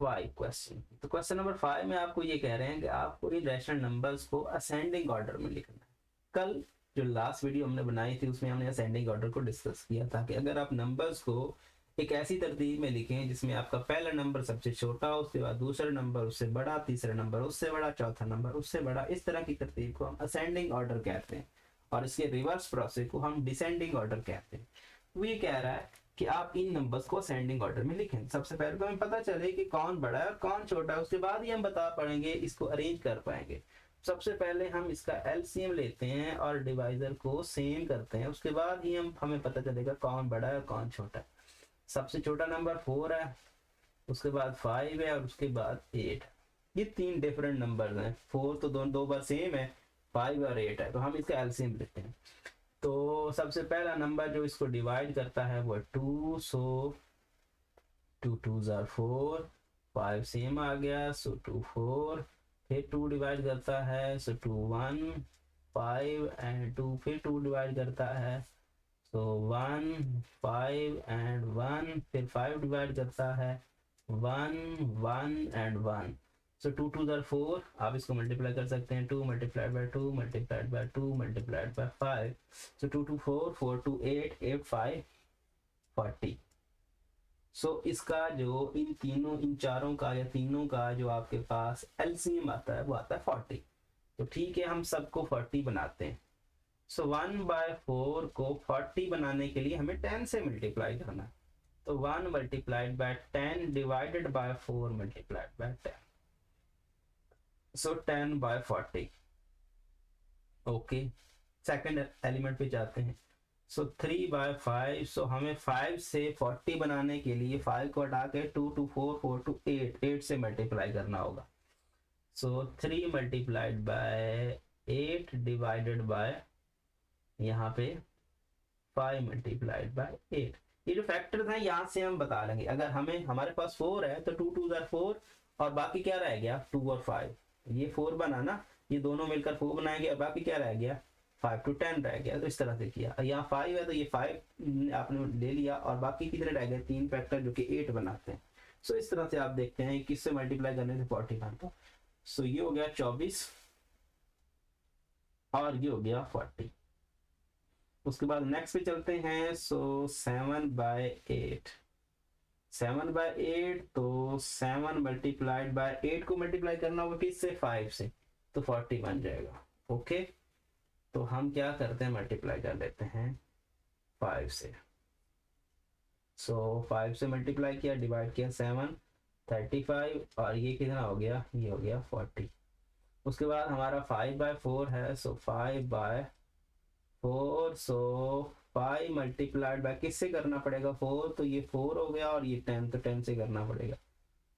5 क्वेश्चन. तो क्वेश्चन नंबर 5 में आपको ये कह रहे हैं कि आपको इन रैशनल नंबर्स को असेंडिंग ऑर्डर में लिखना है. कल जो लास्ट वीडियो हमने बनाई थी उसमें हमने असेंडिंग ऑर्डर को डिस्कस किया था कि अगर आप नंबर्स को एक ऐसी तरतीब में लिखें जिसमें आपका पहला नंबर सबसे छोटा हो, उसके बाद दूसरा नंबर उससे बड़ा, तीसरा नंबर उससे बड़ा, चौथा नंबर उससे बड़ा, इस तरह की तरतीब को हम असेंडिंग ऑर्डर कहते हैं और इसके रिवर्स प्रोसेस को हम डिसेंडिंग ऑर्डर कहते हैं. वो ये कह रहा है कि आप इन नंबर्स को असेंडिंग ऑर्डर में लिखें. सबसे पहले तो हमें पता चले कि कौन बड़ा है और कौन छोटा है, उसके बाद ही हम बता पाएंगे, इसको अरेंज कर पाएंगे. सबसे पहले हम इसका एलसीएम लेते हैं और डिवाइजर को सेम करते हैं, उसके बाद ही हमें पता चलेगा कौन बड़ा है और कौन छोटा है. सबसे छोटा नंबर 4 है, उसके बाद 5 है और उसके बाद 8. ये 3 डिफरेंट नंबर हैं. 4 तो दो बार सेम है, 5 और 8 है, तो हम इसका एलसीएम लेते हैं. तो सबसे पहला नंबर जो इसको डिवाइड करता है वो 2. सो 2 2s are 4, 5 सेम आ गया. सो 2 4, फिर 2 डिवाइड करता है. सो 2 1, 5 एंड 2, फिर 2 डिवाइड करता है. सो 1 5 एंड 1, फिर 5 डिवाइड करता है. 1 1 एंड 1. So 2 2s are 4. आप इसको मल्टीप्लाई कर सकते हैं. 2 multiplied by 2 multiplied by 2 multiplied by 5. सो 2 2 4, 4 2 8, 8 5 40. सो इसका जो इन चारों का या तीनों का जो आपके पास एलसीएम आता है वो आता है 40. तो ठीक है, हम सबको 40 बनाते हैं. सो 1 by 4 को 40 बनाने के लिए हमें 10 से मल्टीप्लाई करना है. तो 1 multiplied by 10 divided by 4 multiplied bye 10. So 10 by 40. Okay, second element पे जाते हैं. So 3 by 5. सो हमें 5 से 40 बनाने के लिए 5 को हटा के 2 2 4, 4 2 8, 8 से मल्टीप्लाई करना होगा. So 3 multiplied bye 8 divided by यहाँ पे 5 मल्टीप्लाइड बाय 8. ये जो फैक्टर्स हैं यहाँ से हम बता लेंगे. अगर हमारे पास 4 है तो 2 2s are 4 और बाकी क्या रह गया 2 और 5. ये 4 बनाना, ये दोनों मिलकर 4 बनाएंगे और बाकी क्या रह गया 5 to 10 रह गया. तो इस तरह से किया. यहाँ 5 है तो ये 5 आपने ले लिया और बाकी कितने रह गए 3 फैक्टर जो कि 8 बनाते हैं. सो इस तरह से आप देखते हैं किससे मल्टीप्लाई करने से 40 बनता. सो ये हो गया 24 और ये हो गया 40. उसके बाद नेक्स्ट पे चलते हैं. सो 7 by 8. 7/8, तो 7 मल्टीप्लाइड बाय 8 को मल्टीप्लाई करना होगा किससे, 5 से, तो 40 बन जाएगा। ओके, तो हम क्या करते हैं, मल्टीप्लाई कर लेते हैं 5 से। सो 5 से मल्टीप्लाई किया, डिवाइड किया 7, 35, और ये कितना हो गया, ये हो गया 40। उसके बाद हमारा 5/4 है, सो 5/4, सो 5 मल्टीप्लाइड बाय किससे करना पड़ेगा, 4, तो ये 4 हो गया, और ये 10, तो 10 से करना पड़ेगा।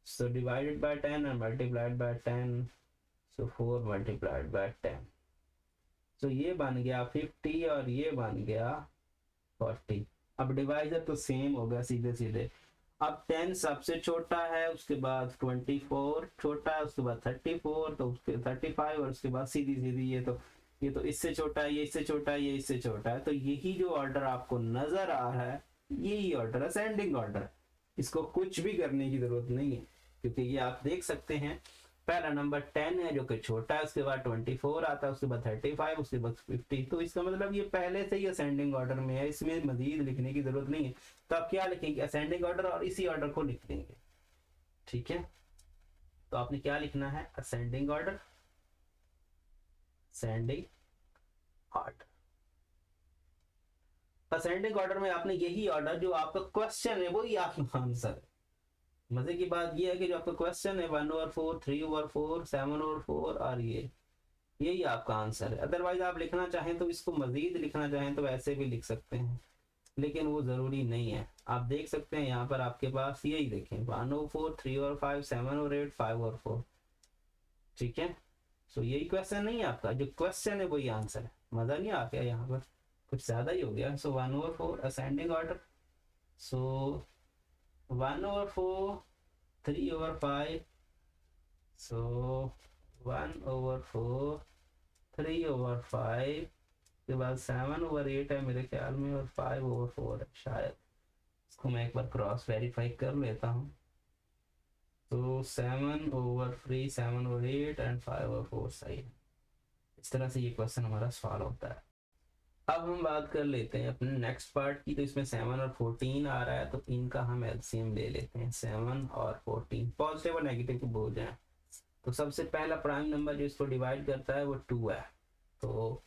So divided by 10 and multiplied by 10, so 4 multiplied bye 10, तो ये बन गया 50, और ये बन गया 40। अब डिवाइजर तो सेम होगा सीधे सीधे। अब 10 सबसे छोटा है, उसके बाद 24 छोटा है, उसके बाद 34, तो उसके 35, और उसके बाद सीधी सीधी ये तो इससे छोटा है, ये इससे छोटा है, ये इससे छोटा है। तो यही जो ऑर्डर आपको नजर आ रहा है, यही ऑर्डर असेंडिंग ऑर्डर। इसको कुछ भी करने की जरूरत नहीं है, क्योंकि ये आप देख सकते हैं, पहला नंबर 10 है जो कि छोटा है, उसके बाद 24 आता है, उसके बाद 35, उसके बाद 50। तो इसका मतलब ये पहले से ही असेंडिंग ऑर्डर में है, इसमें मजीद लिखने की जरूरत नहीं है। तो आप क्या लिखेंगे, असेंडिंग ऑर्डर, और इसी ऑर्डर को लिख देंगे। ठीक है, तो आपने क्या लिखना है, ascending order, ascending order. Ascending order में आपने यही ऑर्डर, जो आपका क्वेश्चन है वही आपका आंसर है। मजे की बात यह है कि जो आपका क्वेश्चन है 1/4, 3/4, 7/4, और यही आपका आंसर है। अदरवाइज आप लिखना चाहें तो इसको मजीद लिखना चाहें तो ऐसे भी लिख सकते हैं, लेकिन वो जरूरी नहीं है। आप देख सकते हैं यहाँ पर आपके पास यही देखें, 1/4, 3/5, 7/8, 5/4। ठीक है, सो यही क्वेश्चन नहीं है आपका, जो क्वेश्चन है वही आंसर है। मजा नहीं आ गया, यहाँ पर कुछ ज्यादा ही हो गया। सो 1/4 असेंडिंग ऑर्डर, सो 1/4, 3/5, so 1/4, 3/5 के बाद 7/8 है मेरे ख्याल में, और 5/4 है शायद। इसको मैं एक बार क्रॉस वेरीफाई कर लेता हूँ। तो 7/3, 7/8 एंड 5/4 सही है। इस तरह से ये क्वेश्चन हमारा सॉल्व होता है। अब हम बात कर लेते हैं अपने नेक्स्ट पार्ट की। तो इसमें 7 और 14 आ रहा है, तो इनका हम एलसीएम ले लेते हैं। 7 और 14 पॉजिटिव और नेगेटिव को भूल जाए। तो सबसे पहला प्राइम नंबर जो इसको डिवाइड करता है वो 2 है, तो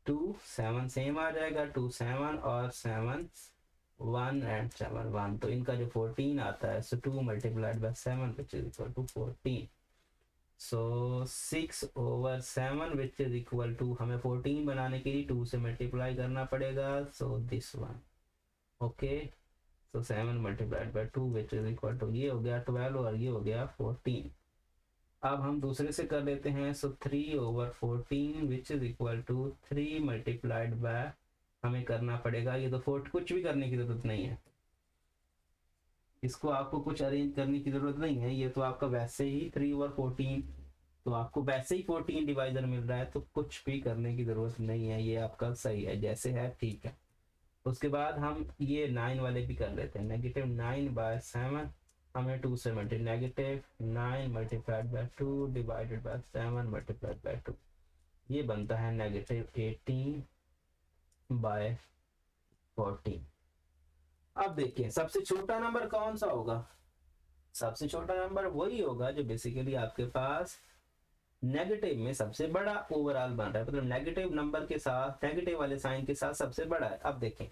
2 7 सेम आ जाएगा, 2 7 और 7 1 एंड 7 1। तो इनका जो 14 आता है, so 2 multiplied by 7 which is equal to 14। So 6/7 which is equal to, हमें 14 बनाने के लिए 2 से मल्टीप्लाई करना पड़ेगा, so this one. Okay, so 7 multiplied by 2 which is equal to, ये हो गया 12 और ये हो गया 14। अब हम दूसरे से कर लेते हैं। So 3/14 which is equal to 3 multiplied by, हमें करना पड़ेगा, ये तो 4 कुछ भी करने की जरूरत नहीं है, इसको आपको कुछ अरेंज करने की जरूरत नहीं है। ये तो आपका वैसे ही 3/14, तो आपको वैसे ही 14 डिवाइजर मिल रहा है, तो कुछ भी करने की जरूरत नहीं है, ये आपका सही है जैसे है, ठीक है। उसके बाद हम ये 9 वाले भी कर लेते हैं। -9/7 हमें 2 से multi, -9 multiplied by 2 divided bye 7 multiplied by 2, ये बनता है -18/14। अब देखिए सबसे छोटा नंबर कौन सा होगा, सबसे छोटा नंबर वही होगा जो बेसिकली आपके पास नेगेटिव में सबसे बड़ा ओवरऑल बन रहा है, मतलब नेगेटिव नंबर के साथ, नेगेटिव वाले साइन के साथ सबसे बड़ा है। अब देखें,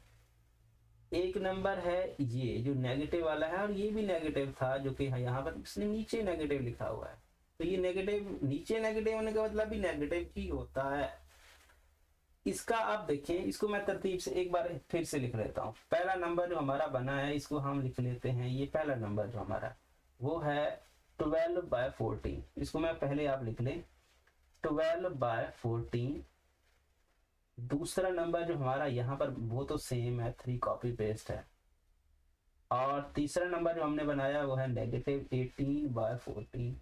एक नंबर है ये जो नेगेटिव वाला है, और ये भी नेगेटिव था, जो कि यहाँ पर इसने नीचे नेगेटिव लिखा हुआ है। तो ये नेगेटिव, नीचे नेगेटिव होने का मतलब भी नेगेटिव ही होता है। इसका आप देखें, इसको मैं तरतीब से एक बार फिर से लिख लेता हूँ। पहला नंबर जो हमारा बना है, इसको हम लिख लेते हैं, ये पहला नंबर जो हमारा वो है 12/14। इसको मैं पहले आप लिख लें 12/14। दूसरा नंबर जो हमारा यहाँ पर वो तो सेम है, 3 कॉपी पेस्ट है। और तीसरा नंबर जो हमने बनाया वो है -18/14।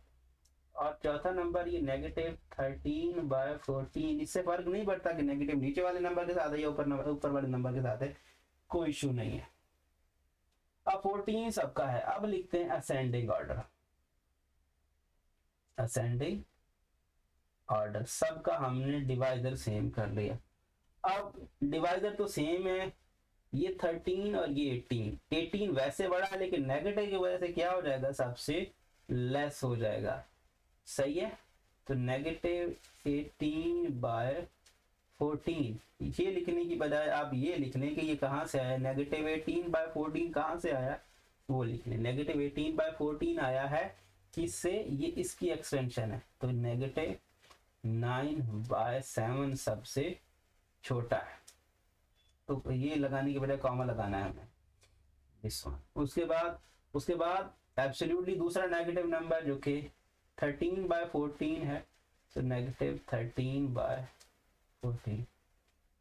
और चौथा नंबर ये -13/14। इससे फर्क नहीं पड़ता कि नेगेटिव नीचे वाले नंबर के साथ है या ऊपर वाले नंबर के साथ है, कोई इशू नहीं है। अब 14 सबका है। अब लिखते हैं असेंडिंग ऑर्डर, असेंडिंग ऑर्डर सबका हमने डिवाइजर सेम कर लिया। अब डिवाइजर तो सेम है, ये 13 और ये 18 वैसे बड़ा है, लेकिन नेगेटिव की वजह से क्या हो जाएगा, सबसे लेस हो जाएगा। सही है, तो नेगेटिव 18/14, ये लिखने की बजाय आप ये लिख लें कि ये कहाँ से आया, नेगेटिव 18/14 कहाँ से आया वो लिख लें। नेगेटिव 18/14 आया है किससे, ये इसकी एक्सटेंशन है, तो नेगेटिव 9/7 सबसे छोटा है। तो ये लगाने के बजाय कॉमा लगाना है हमें इस वन। उसके बाद एब्सोल्युटली दूसरा नेगेटिव नंबर जो कि 13/14 है, तो नेगेटिव 13/14।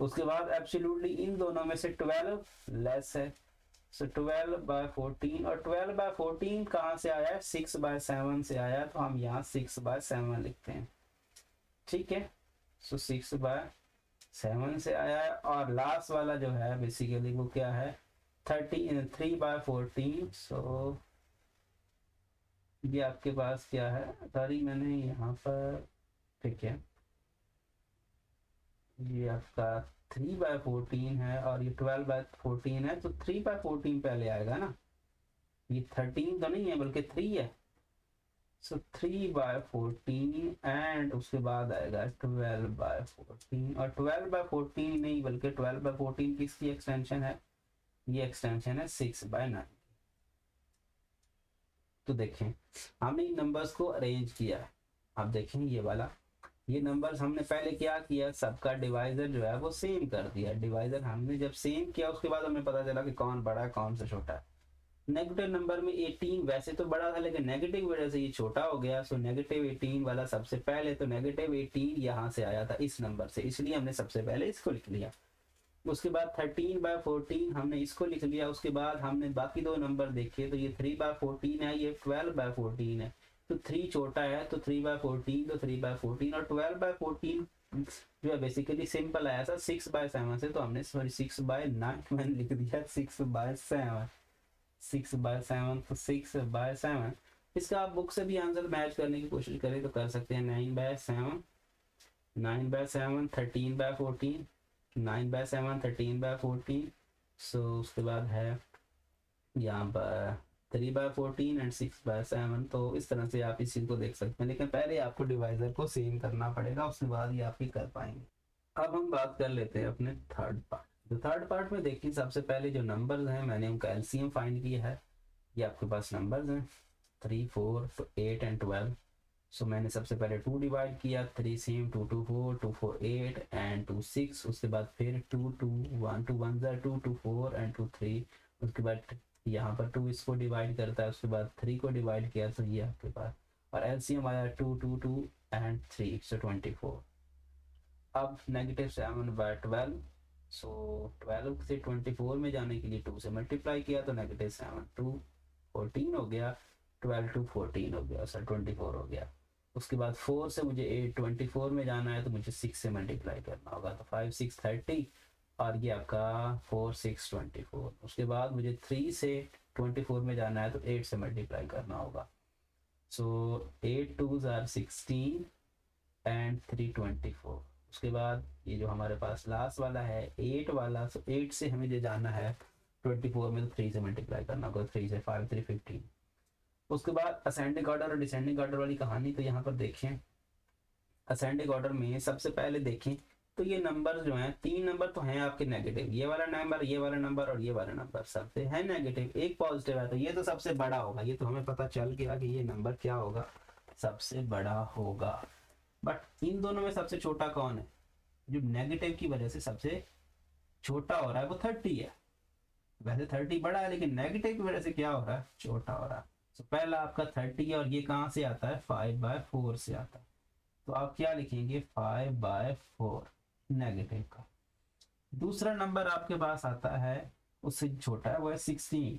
उसके बाद एब्सोल्युटली इन दोनों में से 12 लेस है, सो 12/14, और 12/14 कहाँ से आया है, 6/7 से आया, तो हम यहाँ 6/7 लिखते हैं। ठीक है, सो 6/7 से आया है। और लास्ट वाला जो है बेसिकली वो क्या है, 3/14, सो ये आपके पास क्या है, सॉरी मैंने यहाँ पर, ठीक है, ये आपका 3/14 है और ये 12/14 है, तो 3/14 पहले आएगा ना, ये 13 तो नहीं है बल्कि 3 है, सो 3/14 एंड उसके बाद आएगा 12/14, और 12/14 नहीं बल्कि 12/14 किसकी एक्सटेंशन है, ये एक्सटेंशन है 6/9। तो देखें हमने इन नंबर्स को अरेंज किया है, आप देखें ये वाला, ये नंबर्स हमने पहले क्या किया, सबका डिवाइजर जो है वो सेम कर दिया। डिवाइजर हमने जब सेम किया उसके बाद हमें पता चला कि कौन बड़ा है कौन सा छोटा है। नेगेटिव नंबर में 18 वैसे तो बड़ा था, लेकिन नेगेटिव की वजह से ये छोटा हो गया, सो नेगेटिव 18 वाला सबसे पहले, तो नेगेटिव 18 यहाँ से आया था इस नंबर से, इसलिए हमने सबसे पहले इसको लिख लिया। उसके बाद 13/14 हमने इसको लिख लिया। उसके बाद हमने बाकी दो नंबर देखे, तो ये 3/14 है, ये 12/14 है, तो 3 छोटा है, तो 3/14, तो 3/14, और 12/14 जो है बेसिकली सिंपल आया था 6/7 से, तो हमने सॉरी 6/9 मैंने लिख दिया, 6/7, 6/7, तो 6/7। इसका आप बुक से भी आंसर मैच करने की कोशिश करें तो कर सकते हैं, 9/7, 9/7, 13/14, 9/7, 13/14, सो उसके बाद है यहाँ पर 3/14 एंड 6/7। तो इस तरह से आप इस चीज़ को देख सकते हैं, लेकिन पहले आपको डिवाइजर को सेम करना पड़ेगा, उसके बाद ही आप ही कर पाएंगे। अब हम बात कर लेते हैं अपने थर्ड पार्ट। तो थर्ड पार्ट में देखिए सबसे पहले जो नंबर्स हैं मैंने उनका एलसीएम फाइंड किया है। ये आपके पास नंबर्स हैं 3, 4, 8 एंड 12। सो मैंने सबसे पहले 2 डिवाइड किया, 3 सेम, 2 2 4, 2 4 8 एंड 2 6। उसके बाद फिर 2 2 1 2 1 2 2 4 एंड 2 3। उसके बाद यहाँ पर 2 इसको डिवाइड करता है, उसके बाद 3 को डिवाइड किया, तो ये आपके पास, और एलसीएम आया 2 2 2 एंड 3, सो 24। अब -7/12, सो 12 से 24 में जाने के लिए 2 से मल्टीप्लाई किया, तो -7 2 14 हो गया, 12 2 14 हो गया, सर 24 हो गया। उसके बाद 4 से मुझे 8 24 में जाना है, तो मुझे 6 से मल्टीप्लाई करना होगा, तो 5 6 30, और ये आपका 4 6 24। उसके बाद मुझे 3 से 24 में जाना है, तो 8 से मल्टीप्लाई करना होगा, सो 8 2s are 16 एंड 3 24। उसके बाद ये जो हमारे पास लास्ट वाला है 8 वाला, सो 8 से हमें जो जाना है 24 में, तो 3 से मल्टीप्लाई करना होगा, 3 से 5 3 15। उसके बाद असेंडिंग ऑर्डर और डिसेंडिंग ऑर्डर वाली कहानी, तो यहाँ पर देखें असेंडिंग ऑर्डर में सबसे पहले देखें तो ये नंबर जो हैं 3 नंबर तो हैं आपके नेगेटिव, ये वाला नंबर, ये वाला नंबर और ये वाला नंबर सबसे है नेगेटिव, एक पॉजिटिव है, तो ये तो सबसे बड़ा होगा, ये तो हमें पता चल गया कि ये नंबर क्या होगा, सबसे बड़ा होगा। बट इन दोनों में सबसे छोटा कौन है, जो नेगेटिव की वजह से सबसे छोटा हो रहा है वो 30 है। वैसे 30 बड़ा है, लेकिन नेगेटिव की वजह से क्या हो रहा है, छोटा हो रहा है। तो पहला आपका 30 है, और ये कहाँ से आता है, 5/4 से आता है, तो आप क्या लिखेंगे 5/4 नेगेटिव का। दूसरा नंबर आपके पास आता है उससे छोटा है, वो है 16,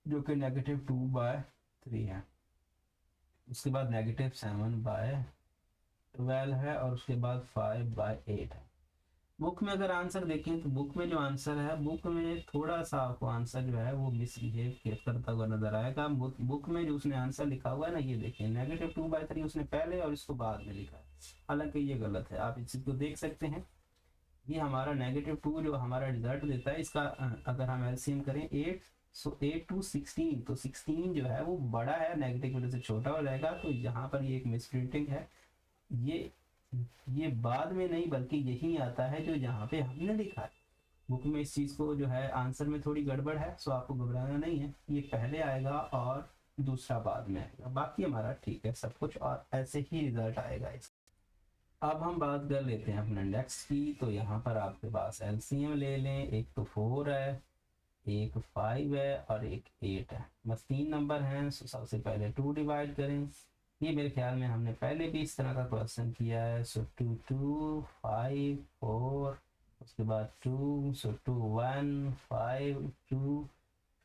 जो कि -2/3 है। उसके बाद -7/12 है, और उसके बाद 5/8 है। बुक में अगर आंसर देखें तो बुक में जो आंसर है, बुक में थोड़ा सा आपको आंसर जो है वो मिसबिहेव करता हुआ नजर आएगा। बुक में जो उसने आंसर लिखा हुआ है ना, ये देखिए -2/3 उसने पहले और इसको बाद में लिखा है, हालांकि ये गलत है, आप इस चीज को देख सकते हैं। ये हमारा -2 जो हमारा रिजल्ट देता है, इसका अगर हम एलसीएम करें 8, सो 8 to 16, तो 16 जो है वो बड़ा है, नेगेटिव की वजह से छोटा हो जाएगा। तो यहाँ पर ये एक मिसप्रिंटिंग है, ये बाद में नहीं बल्कि यही आता है जो यहाँ पे हमने लिखा है बुक में। इस चीज़ को जो है आंसर में थोड़ी गड़बड़ है, सो आपको घबराना नहीं है, ये पहले आएगा और दूसरा बाद में आएगा, बाकी हमारा ठीक है सब कुछ, और ऐसे ही रिजल्ट आएगा इसका। अब हम बात कर लेते हैं अपने नेक्स्ट की। तो यहाँ पर आपके पास एलसीएम ले लें, एक तो 4 है, एक 5 है और एक 8 है, बस 3 नंबर हैं। सो सबसे पहले 2 डिवाइड करें, ये मेरे ख्याल में हमने पहले भी इस तरह का क्वेश्चन किया है। सो 2 2 5 4, उसके बाद 2, सो 2 1 5 2,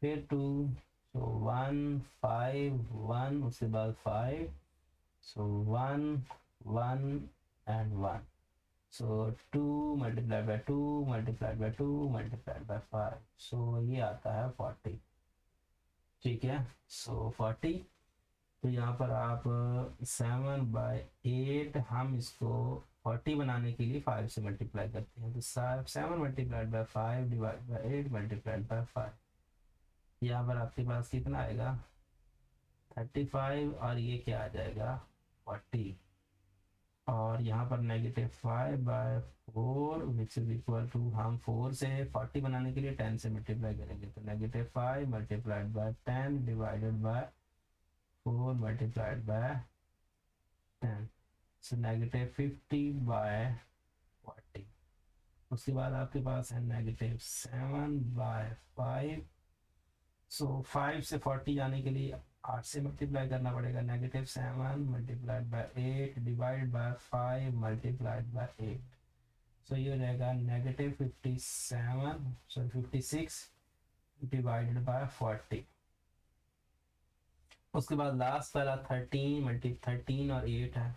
फिर 2, सो 1 5 1, उसके बाद 5, सो 1 1 and 1, so 2 multiplied by 2 multiplied by 2 multiplied by 5, सो ये आता है 40। ठीक है, सो 40। तो यहाँ पर आप 7/8, हम इसको 40 बनाने के लिए 5 से मल्टीप्लाई करते हैं। तो 7 multiplied by 5 divide by 8 multiplied by 5, यहाँ पर आपके पास कितना आएगा 35, और ये क्या आ जाएगा 40, और यहाँ पर -5/4 विच इज इक्वल टू, हम 4 से 40 बनाने के लिए 10 से मल्टीप्लाई करेंगे, तो -5 multiplied bye 10 divided by 4 multiplied bye 10, सो -50/40। उसके बाद आपके पास है -7/5, सो 5 से 40 जाने के लिए 8 से मल्टीप्लाई करना पड़ेगा, -7 multiplied bye 8 divide by 5 multiplied bye 8, सो ये हो जाएगा -56 डिवाइडेड बाय 40। उसके बाद लास्ट वाला 13 और 8 है,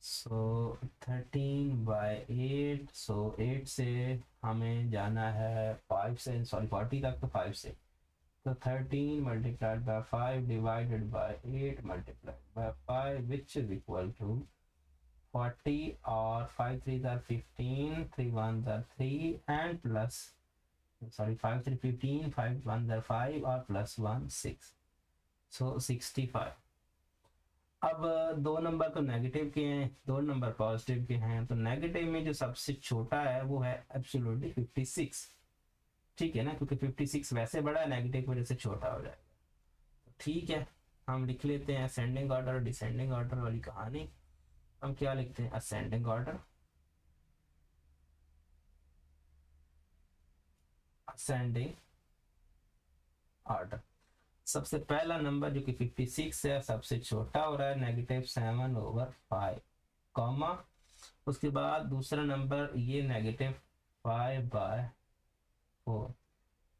सो 13/8, सो 8 से हमें जाना है 5 से, सॉरी 40 तक, तो 5 से, तो 13 multiplied by 5 divided by 8 multiplied by 5 which is equal to 40, और 5 3 are 15, 3 1 are 3 and plus, sorry 5 3 15, 5 1 are 5 और प्लस 1 6, सो 65। अब दो नंबर तो नेगेटिव के हैं, दो नंबर पॉजिटिव के हैं, तो नेगेटिव में जो सबसे छोटा है वो है एब्सोल्युटली 56। ठीक है ना, क्योंकि 56 वैसे बड़ा है, नेगेटिव की वजह से छोटा हो जाएगा। तो ठीक है, हम लिख लेते हैं असेंडिंग ऑर्डर और डिसेंडिंग ऑर्डर वाली कहानी। हम क्या लिखते हैं, असेंडिंग ऑर्डर, असेंडिंग ऑर्डर। सबसे पहला नंबर जो कि 56 है, सबसे छोटा हो रहा है, -7/5, कॉमा, उसके बाद दूसरा नंबर ये -5/4,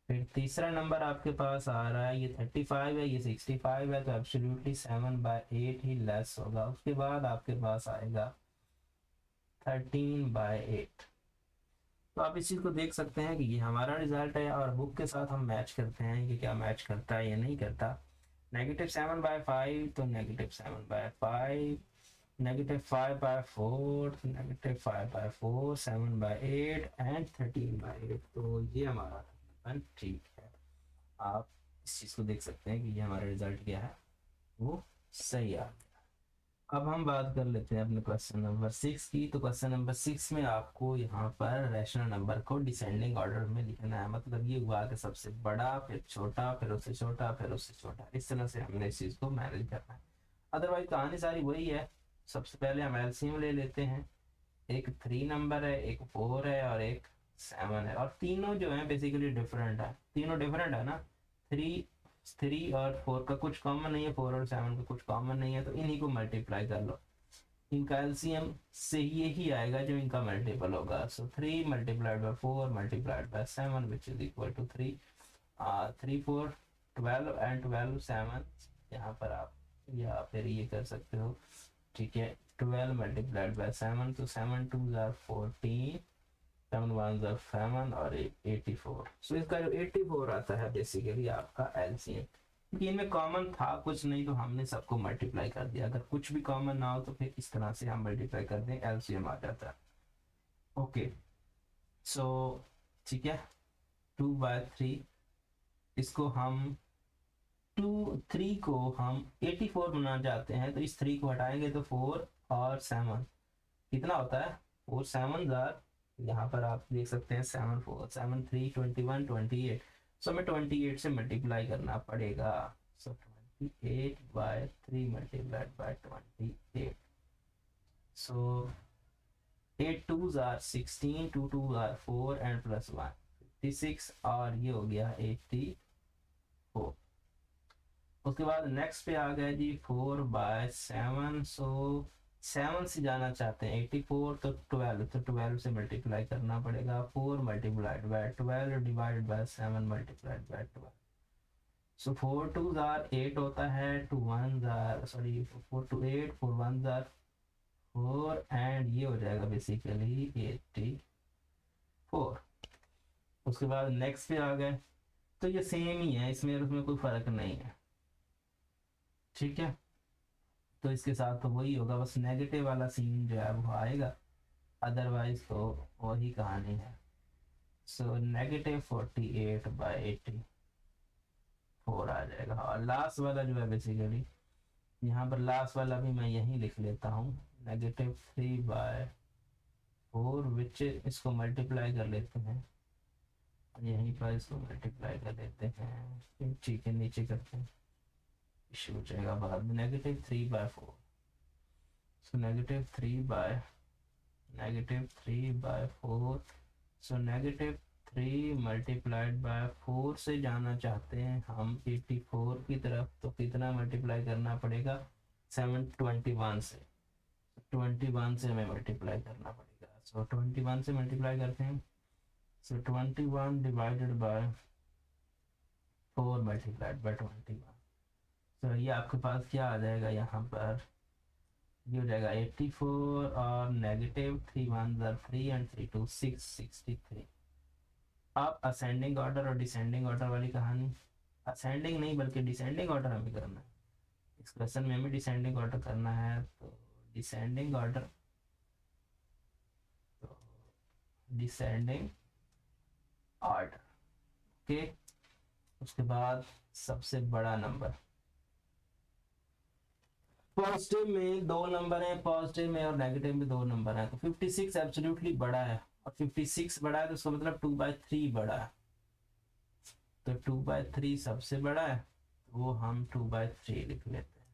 फिर तीसरा नंबर आपके पास आ रहा है, ये 35 है, ये 65 है, तो एब्सोल्युटली 7/8 ही लेस होगा। उसके बाद आपके पास आएगा 13/8। तो आप इस चीज़ को देख सकते हैं कि ये हमारा रिजल्ट है, और बुक के साथ हम मैच करते हैं कि क्या मैच करता है या नहीं करता। -7/5 तो -7/5, -5/4, -5/4, 7/8 एंड 13/8, तो ये हमारा ठीक है। आप इस चीज़ को देख सकते हैं कि ये हमारा रिजल्ट क्या है, वो सही आ गया। अब हम बात कर लेते हैं अपने क्वेश्चन नंबर 6 की। तो क्वेश्चन नंबर 6 में आपको यहाँ पर रैशनल नंबर को डिसेंडिंग ऑर्डर में लिखना है, मतलब ये हुआ कि सबसे बड़ा, फिर छोटा, फिर उससे छोटा, फिर उससे छोटा, इस तरह से हमने इस चीज़ को मैनेज करना है। अदरवाइज कहानी सारी वही है। सबसे पहले हम एलसीएम ले लेते हैं, एक 3 नंबर है, एक 4 है और एक 7 है, और तीनों जो है बेसिकली डिफरेंट है, तीनों डिफरेंट है ना। 3 और 4 का कुछ कॉमन नहीं है, 4 और 7 का कुछ कॉमन नहीं है, तो इन्हीं को मल्टीप्लाई कर लो, इनका एलसीएम से यही आएगा जो इनका मल्टीपल होगा। So 3 multiplied by 4 multiplied by 7 which is equal to 3 4 12 and 12 7, यहाँ पर आप या फिर ये कर सकते हो। ठीक है, 12 मल्टीप्लाइड बाय 7, तो 7 2 आर 14, 7 1 आर 7 और 84। सो इसका जो 84 आता है बेसिकली आपका एलसीएम, क्योंकि इनमें कॉमन था कुछ नहीं, तो हमने सबको मल्टीप्लाई कर दिया। अगर कुछ भी कॉमन ना हो तो फिर इस तरह से हम मल्टीप्लाई कर दें, एलसीएम आ जाता है। ओके, सो ठीक है, 2/3, इसको हम 3 को हम 84 बनाना चाहते हैं, तो इस 3 को हटाएंगे तो 4 और 7 कितना होता है, 4 7 जार, यहाँ पर आप देख सकते हैं 7 4 7 3 21 28, सो हमें 28 से मल्टीप्लाई करना पड़ेगा। सो 28/3 multiplied by 28, so 8 2s are 16, 2 2 are 4 and plus 1 56, और ये हो गया 84। उसके बाद नेक्स्ट पे आ गया जी 4/7, सो 7 से जाना चाहते हैं 84, तो 12, तो 12 से मल्टीप्लाई करना पड़ेगा, 4 multiplied bye 12 divide by 7 multiplied bye 12, so 4 2s are 8 होता है, 2 1s are sorry 4 2 8 4 1s are 4, and ये हो जाएगा बेसिकली 84। उसके बाद नेक्स्ट पे आ गए, तो ये सेम ही है, इसमें और उसमें कोई फर्क नहीं है, ठीक है। तो इसके साथ तो वही होगा, बस नेगेटिव वाला सीन जो है वो आएगा, अदरवाइज तो वही कहानी है। सो -48/84 आ जाएगा। और लास्ट वाला जो है बेसिकली, यहाँ पर लास्ट वाला भी मैं यही लिख लेता हूँ, -3/4, विच इसको मल्टीप्लाई कर लेते हैं, यहीं पर इसको मल्टीप्लाई कर लेते हैं, ठीक है नीचे करते हैं, इशू हो जाएगा बाद में, -3/4, सो -3/4, सो -3 मल्टीप्लाइड बाय 4 से जाना चाहते हैं हम 84 की तरफ, तो कितना मल्टीप्लाई करना पड़ेगा, 721 से, 21 से हमें मल्टीप्लाई करना पड़ेगा, सो 21 से मल्टीप्लाई करते हैं, सो 21 डिवाइडेड बाय 4 मल्टीप्लाइड बाय 21, तो ये आपके पास क्या आ जाएगा, यहाँ पर ये हो जाएगा 84, और -3 1s are 3 and 3 2 6 63। अब असेंडिंग ऑर्डर और डिसेंडिंग ऑर्डर वाली कहानी, असेंडिंग नहीं बल्कि डिसेंडिंग ऑर्डर हमें करना है, इस क्वेश्चन में हमें डिसेंडिंग ऑर्डर करना है, तो डिसेंडिंग ऑर्डर, तो डिसेंडिंग ऑर्डर, ओके। उसके बाद सबसे बड़ा नंबर, पॉजिटिव में 2 नंबर हैं, पॉजिटिव में और नेगेटिव में 2 नंबर हैं, तो 56 एब्सोल्युटली बड़ा है, और 56 बड़ा है तो उसका मतलब 2/3 बड़ा है, तो 2/3 सबसे बड़ा है, तो वो हम 2/3 लिख लेते हैं,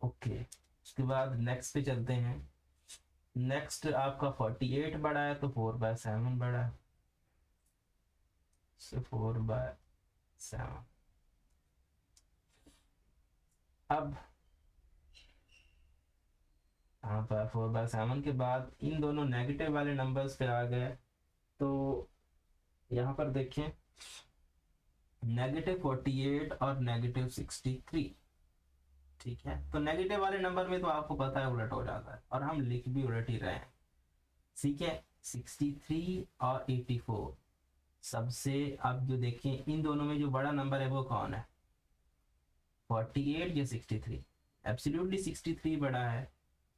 ओके। उसके बाद नेक्स्ट पे चलते हैं, नेक्स्ट आपका 48 बड़ा है, तो 4/7 बड़ा है, so 4/7। अब यहाँ पर 4/7 के बाद इन दोनों नेगेटिव वाले नंबर्स पे आ गए, तो यहाँ पर देखें -48 और -63, ठीक है। तो नेगेटिव वाले नंबर में तो आपको पता है उलट हो जाता है, और हम लिख भी उलट ही रहे हैं, ठीक है। 63 और 84 सबसे, अब जो देखें इन दोनों में जो बड़ा नंबर है वो कौन है, 48 या 63, एब्सोल्युटली 63 बड़ा है,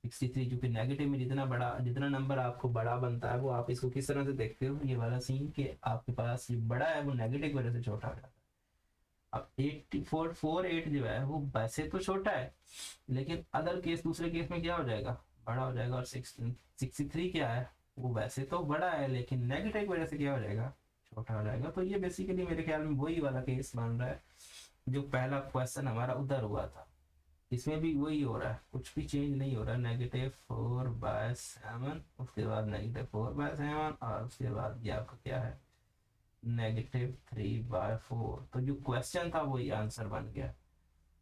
63, क्योंकि नेगेटिव में जितना बड़ा, जितना नंबर आपको बड़ा बनता है, वो आप इसको किस तरह से देखते हो, ये वाला सीन कि आपके पास ये बड़ा है वो नेगेटिव की वजह से छोटा हो जाता है। अब 84 48 जो है वो वैसे तो छोटा है, लेकिन अदर केस, दूसरे केस में क्या हो जाएगा, बड़ा हो जाएगा, और 63 क्या है, वो वैसे तो बड़ा है लेकिन नेगेटिव की वजह से क्या हो जाएगा, छोटा हो जाएगा। तो ये बेसिकली मेरे ख्याल में वही वाला केस बन रहा है जो पहला क्वेश्चन हमारा उधर हुआ था, इसमें भी वही हो रहा है, कुछ भी चेंज नहीं हो रहा है, -4/7, उसके बाद -4/7, और उसके बाद ये आपका क्या है, -3/4। तो जो क्वेश्चन था वही आंसर बन गया।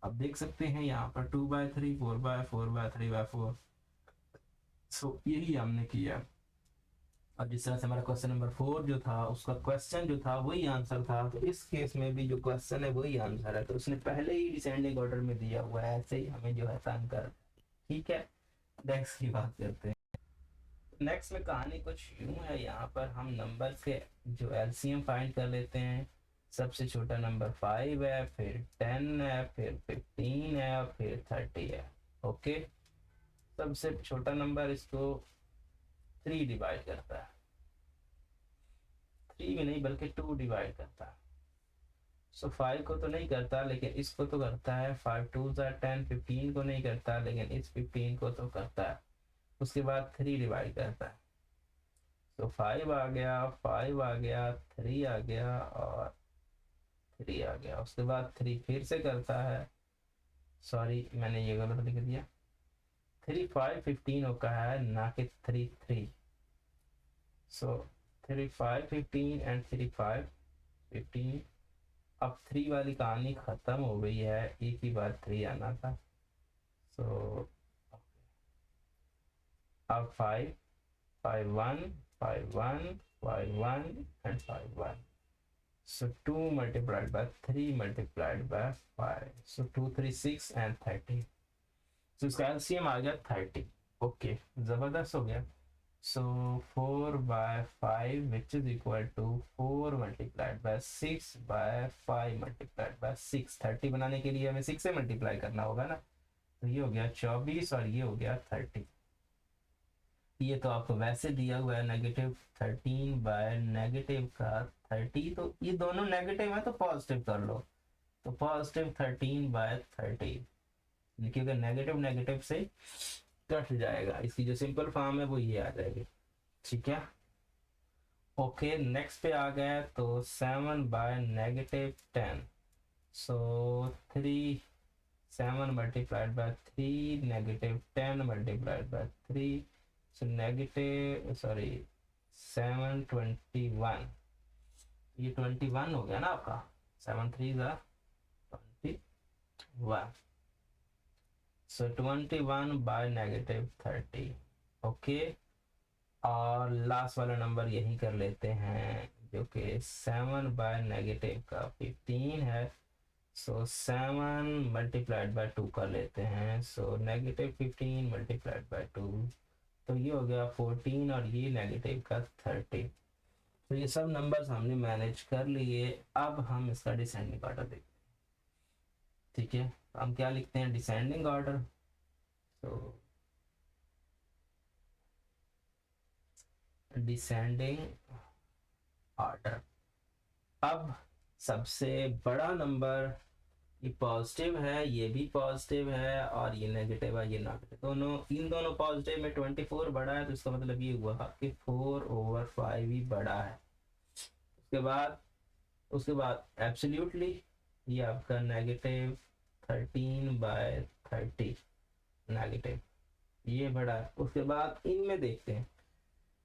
अब देख सकते हैं यहाँ पर 2/3 4/4 3/4, सो यही हमने किया। अब जिस तरह से हमारा क्वेश्चन नंबर 4 जो था उसका क्वेश्चन जो था वही आंसर था, तो इस केस में भी जो क्वेश्चन है वही आंसर है, तो उसने पहले ही डिसेंडिंग ऑर्डर में दिया हुआ है, ऐसे ही हमें जो है तंग कर, ठीक है। नेक्स्ट की बात करते हैं। नेक्स्ट में कहानी कुछ यूं है, यहाँ पर हम नंबर के जो एलसीएम फाइंड कर लेते हैं, सबसे छोटा नंबर 5 है, फिर 10 है, फिर 15 है, और फिर 30 है, ओके। सबसे छोटा नंबर इसको 3 डिवाइड करता है, भी नहीं बल्कि 2 डिवाइड करता है। सो 5 को तो नहीं करता लेकिन इसको तो करता है। 5 2 10, 15 को नहीं करता लेकिन इस 15 को तो करता है। उसके बाद 3 डिवाइड करता है। तो 5 आ गया, 5 आ गया, 3 आ गया और 3 आ गया। उसके बाद 3 फिर से करता है। सॉरी मैंने ये गलत लिख दिया। 3 5 15 होता है ना कि 3 3। So 3 5 15 and 3 5 15। अब 3 वाली कहानी खत्म हो गई है, एक ही बार 3 आना था। सो अब 5 5 1 5 1 5 1 and 5 1। So 2 multiplied by 3 multiplied by 5. So 2 3 6 and 30. So इसका LCM आ गया 30। ओके जबरदस्त हो गया। So 4 by 5 which is equal to 4 multiplied by 6 by 5 multiplied by 6। 30 बनाने के लिए हमें 6 से मल्टीप्लाई करना होगा ना। तो ये हो गया 24 और ये हो गया 30। ये तो आपको वैसे दिया हुआ है -13 बाय नेगेटिव का 30। तो ये दोनों नेगेटिव है तो पॉजिटिव कर लो। तो पॉजिटिव 13 बाय 30 क्योंकि नेगेटिव नेगेटिव से कट जाएगा। इसकी जो सिंपल फॉर्म है वो ये आ जाएगी। ठीक है ओके नेक्स्ट पे आ गया तो 7 by -10। So 3 7 multiplied by 3 -10 multiplied by 3। So negative sorry 721। ये 21 हो गया ना आपका। 7 3 21। So 21 by -30। ओके और लास्ट वाला नंबर यही कर लेते हैं जो कि 7 बाय -15 है। सो 7 मल्टीप्लाइड बाय 2 कर लेते हैं। सो -15 मल्टीप्लाइड बाय 2। तो ये हो गया 14 और ये नेगेटिव का 30। तो ये सब नंबर्स हमने मैनेज कर लिए। अब हम इसका डिसेंडिंग ऑर्डर देखते हैं। ठीक है हम क्या लिखते हैं डिसेंडिंग ऑर्डर। तो डिसेंडिंग ऑर्डर। अब सबसे बड़ा नंबर ये पॉजिटिव है, ये भी पॉजिटिव है और ये नेगेटिव है, ये नेगेटिव। दोनों इन दोनों पॉजिटिव में 24 बड़ा है तो इसका मतलब ये हुआ कि 4/5 ही बड़ा है। उसके बाद एब्सोल्युटली ये आपका -13 बाय 30 नेगेटिव ये बड़ा है। उसके बाद इनमें देखते हैं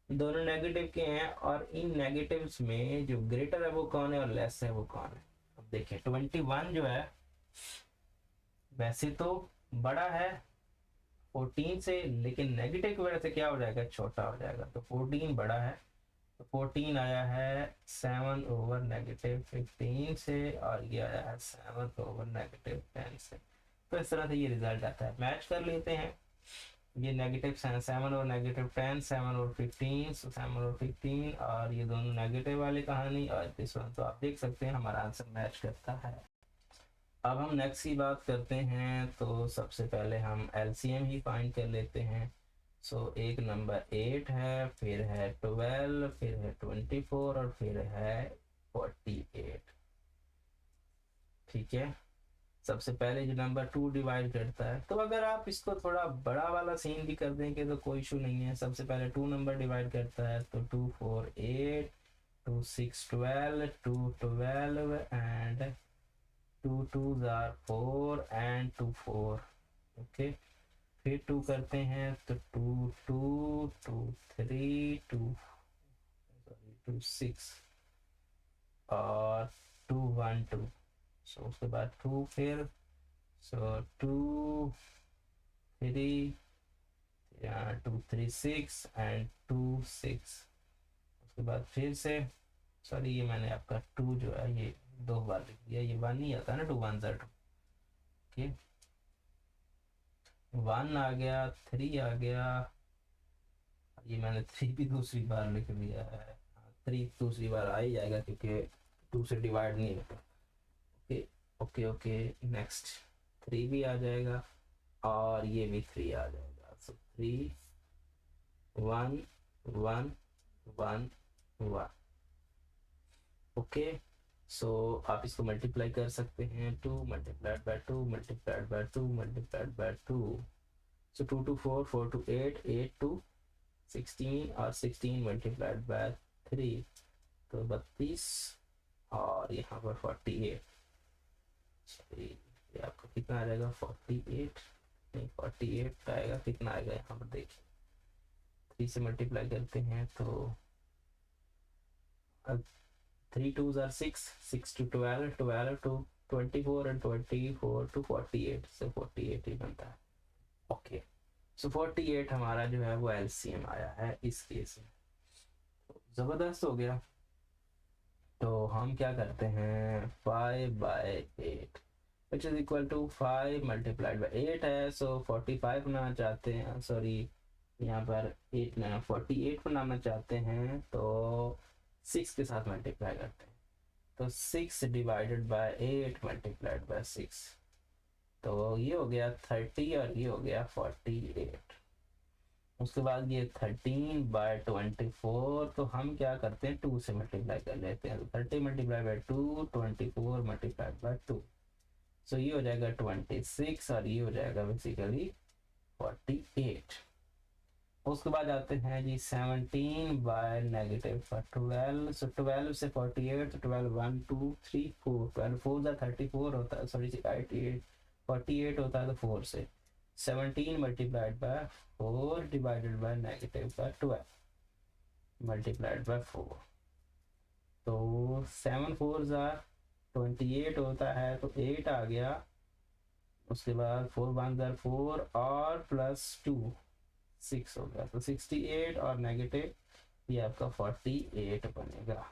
दोनों नेगेटिव के हैं और इन नेगेटिव्स में जो ग्रेटर है वो कौन है और लेस है वो कौन है। अब देखिए 21 जो है वैसे तो बड़ा है 14 से लेकिन नेगेटिव की वजह से क्या हो जाएगा छोटा हो जाएगा। तो 14 बड़ा है तो 14 आया है 7/-15 से और ये आया है 7/-10 से। तो इस तरह से ये रिजल्ट आता है। मैच कर लेते हैं ये -7 और -10 7/15 7/15 और ये दोनों नेगेटिव वाली कहानी और दिस वन। तो आप देख सकते हैं हमारा आंसर मैच करता है। अब हम नेक्स्ट की बात करते हैं तो सबसे पहले हम एलसीएम ही फाइंड कर लेते हैं। सो एक नंबर 8 है, फिर है 12, फिर है 24 और फिर है 48। ठीक है सबसे पहले जो नंबर 2 डिवाइड करता है तो अगर आप इसको थोड़ा बड़ा वाला सीन भी कर देंगे तो कोई इशू नहीं है। सबसे पहले 2 नंबर डिवाइड करता है तो 2 4 8, 2 6 12, 2 12 and 2 2s are 4 and 2 4। Okay फिर 2 करते हैं तो 2 2 2 3 2 6 और 2 1 2। सो उसके बाद 2 फिर 2 3 2 3 6 एंड 2 6। उसके बाद फिर से सॉरी ये मैंने आपका 2 जो है ये 2 बार लिख दिया। ये 1 नहीं आता ना 2 1 2। ओके 1 आ गया 3 आ गया। ये मैंने 3 भी दूसरी बार लिख दिया है। 3 दूसरी बार आ ही जाएगा क्योंकि 2 से डिवाइड नहीं होता। ओके ओके ओके नेक्स्ट 3 भी आ जाएगा और ये भी 3 आ जाएगा। सो 3 1 1 1 1। ओके, सो आप इसको मल्टीप्लाई कर सकते हैं, 2 multiplied by 2 multiplied by 2 multiplied by 2, so 2 to 4, 4 to 8, 8 to 16 और 16 मल्टीप्लाइड बाय 3 तो 32 और यहाँ पर 48। ये आपका कितना आ जाएगा 48, नहीं 48 आएगा, कितना आएगा यहाँ पर देखिए 3 से मल्टीप्लाई करते हैं तो 3 2s are 6, 6 to 12, 12 to 24 and 24 to 48, so 48 ही बनता है। ओके, सो 48 हमारा जो है वो एलसीएम आया है इस केस में, तो जबरदस्त हो गया। तो हम क्या करते हैं 5/8 which is equal to 5 multiplied by 8 है, सो 45 बनाना चाहते हैं, सॉरी यहाँ पर 8 ना 48 बनाना चाहते हैं तो 6 के साथ मल्टीप्लाई करते हैं, तो 6 डिवाइडेड बाय 8 मल्टीप्लाइड बाय 6, तो ये हो गया 30 और ये हो गया 48। उसके बाद ये 13/24, तो हम क्या करते हैं 2 से मल्टीप्लाई कर लेते हैं, 30 multiply by 2, 24 multiply by 2, so ये हो जाएगा 26 और ये हो जाएगा बेसिकली 48। उसके बाद आते हैं जी 17/-12, सो 12 से 48, तो 12 1 2 3 4, 12 4 34 होता है, सॉरी 48 होता है, तो 4 से 17 multiplied by 4 divided by -12 multiplied by 4, तो 7 4 28 होता है, तो 8 आ गया। उसके बाद 4 1 4 और प्लस 2 6 हो गया, तो 68 और नेगेटिव ये आपका 48 बनेगा।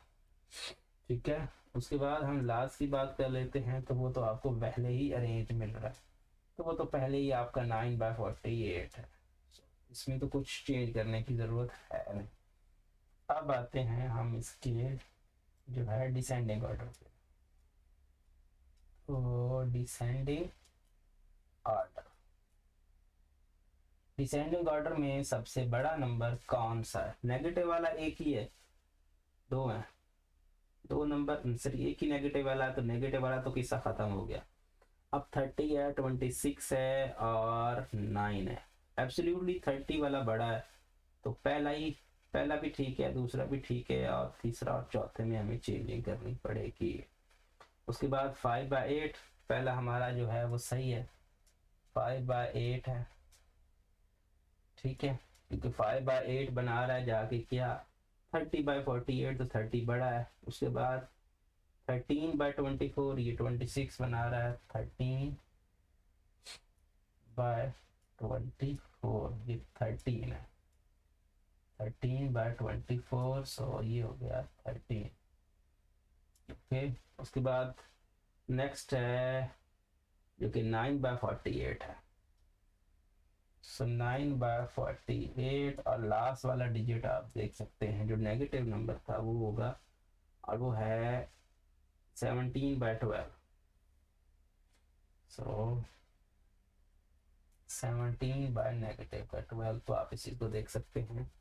ठीक है, उसके बाद हम लास्ट की बात कर लेते हैं, तो वो तो आपको पहले ही अरेंज मिल रहा है, तो वो तो पहले ही आपका 9/48 है, इसमें तो कुछ चेंज करने की ज़रूरत है नहीं। अब आते हैं हम इसके जो है डिसेंडिंग ऑर्डर पे, तो डिसेंडिंग ऑर्डर में सबसे बड़ा नंबर कौन सा है? नेगेटिव वाला एक ही है, दो है, दो नंबर सिर्फ एक ही नेगेटिव वाला है, तो नेगेटिव वाला तो किस्सा खत्म हो गया। अब 30 है, 26 है और 9 है, एब्सोल्युटली 30 वाला बड़ा है, तो पहला भी ठीक है, दूसरा भी ठीक है, और तीसरा और चौथे में हमें चेंजिंग करनी पड़ेगी। उसके बाद 5/8, पहला हमारा जो है वो सही है, 5/8 है, ठीक है, क्योंकि 5/8 बना रहा है जाके क्या 30/48, तो 30 बड़ा है। उसके बाद 13/24, ये 26 बना रहा है, 13/24 ये 13 है, 13/24, सो ये हो गया 13। ओके, उसके बाद नेक्स्ट है जो कि 9/48 है, सो 9/48 और लास्ट वाला डिजिट आप देख सकते हैं जो नेगेटिव नंबर था वो होगा, और वो है 17/12, सो 17/-12, तो आप इस चीज को देख सकते हैं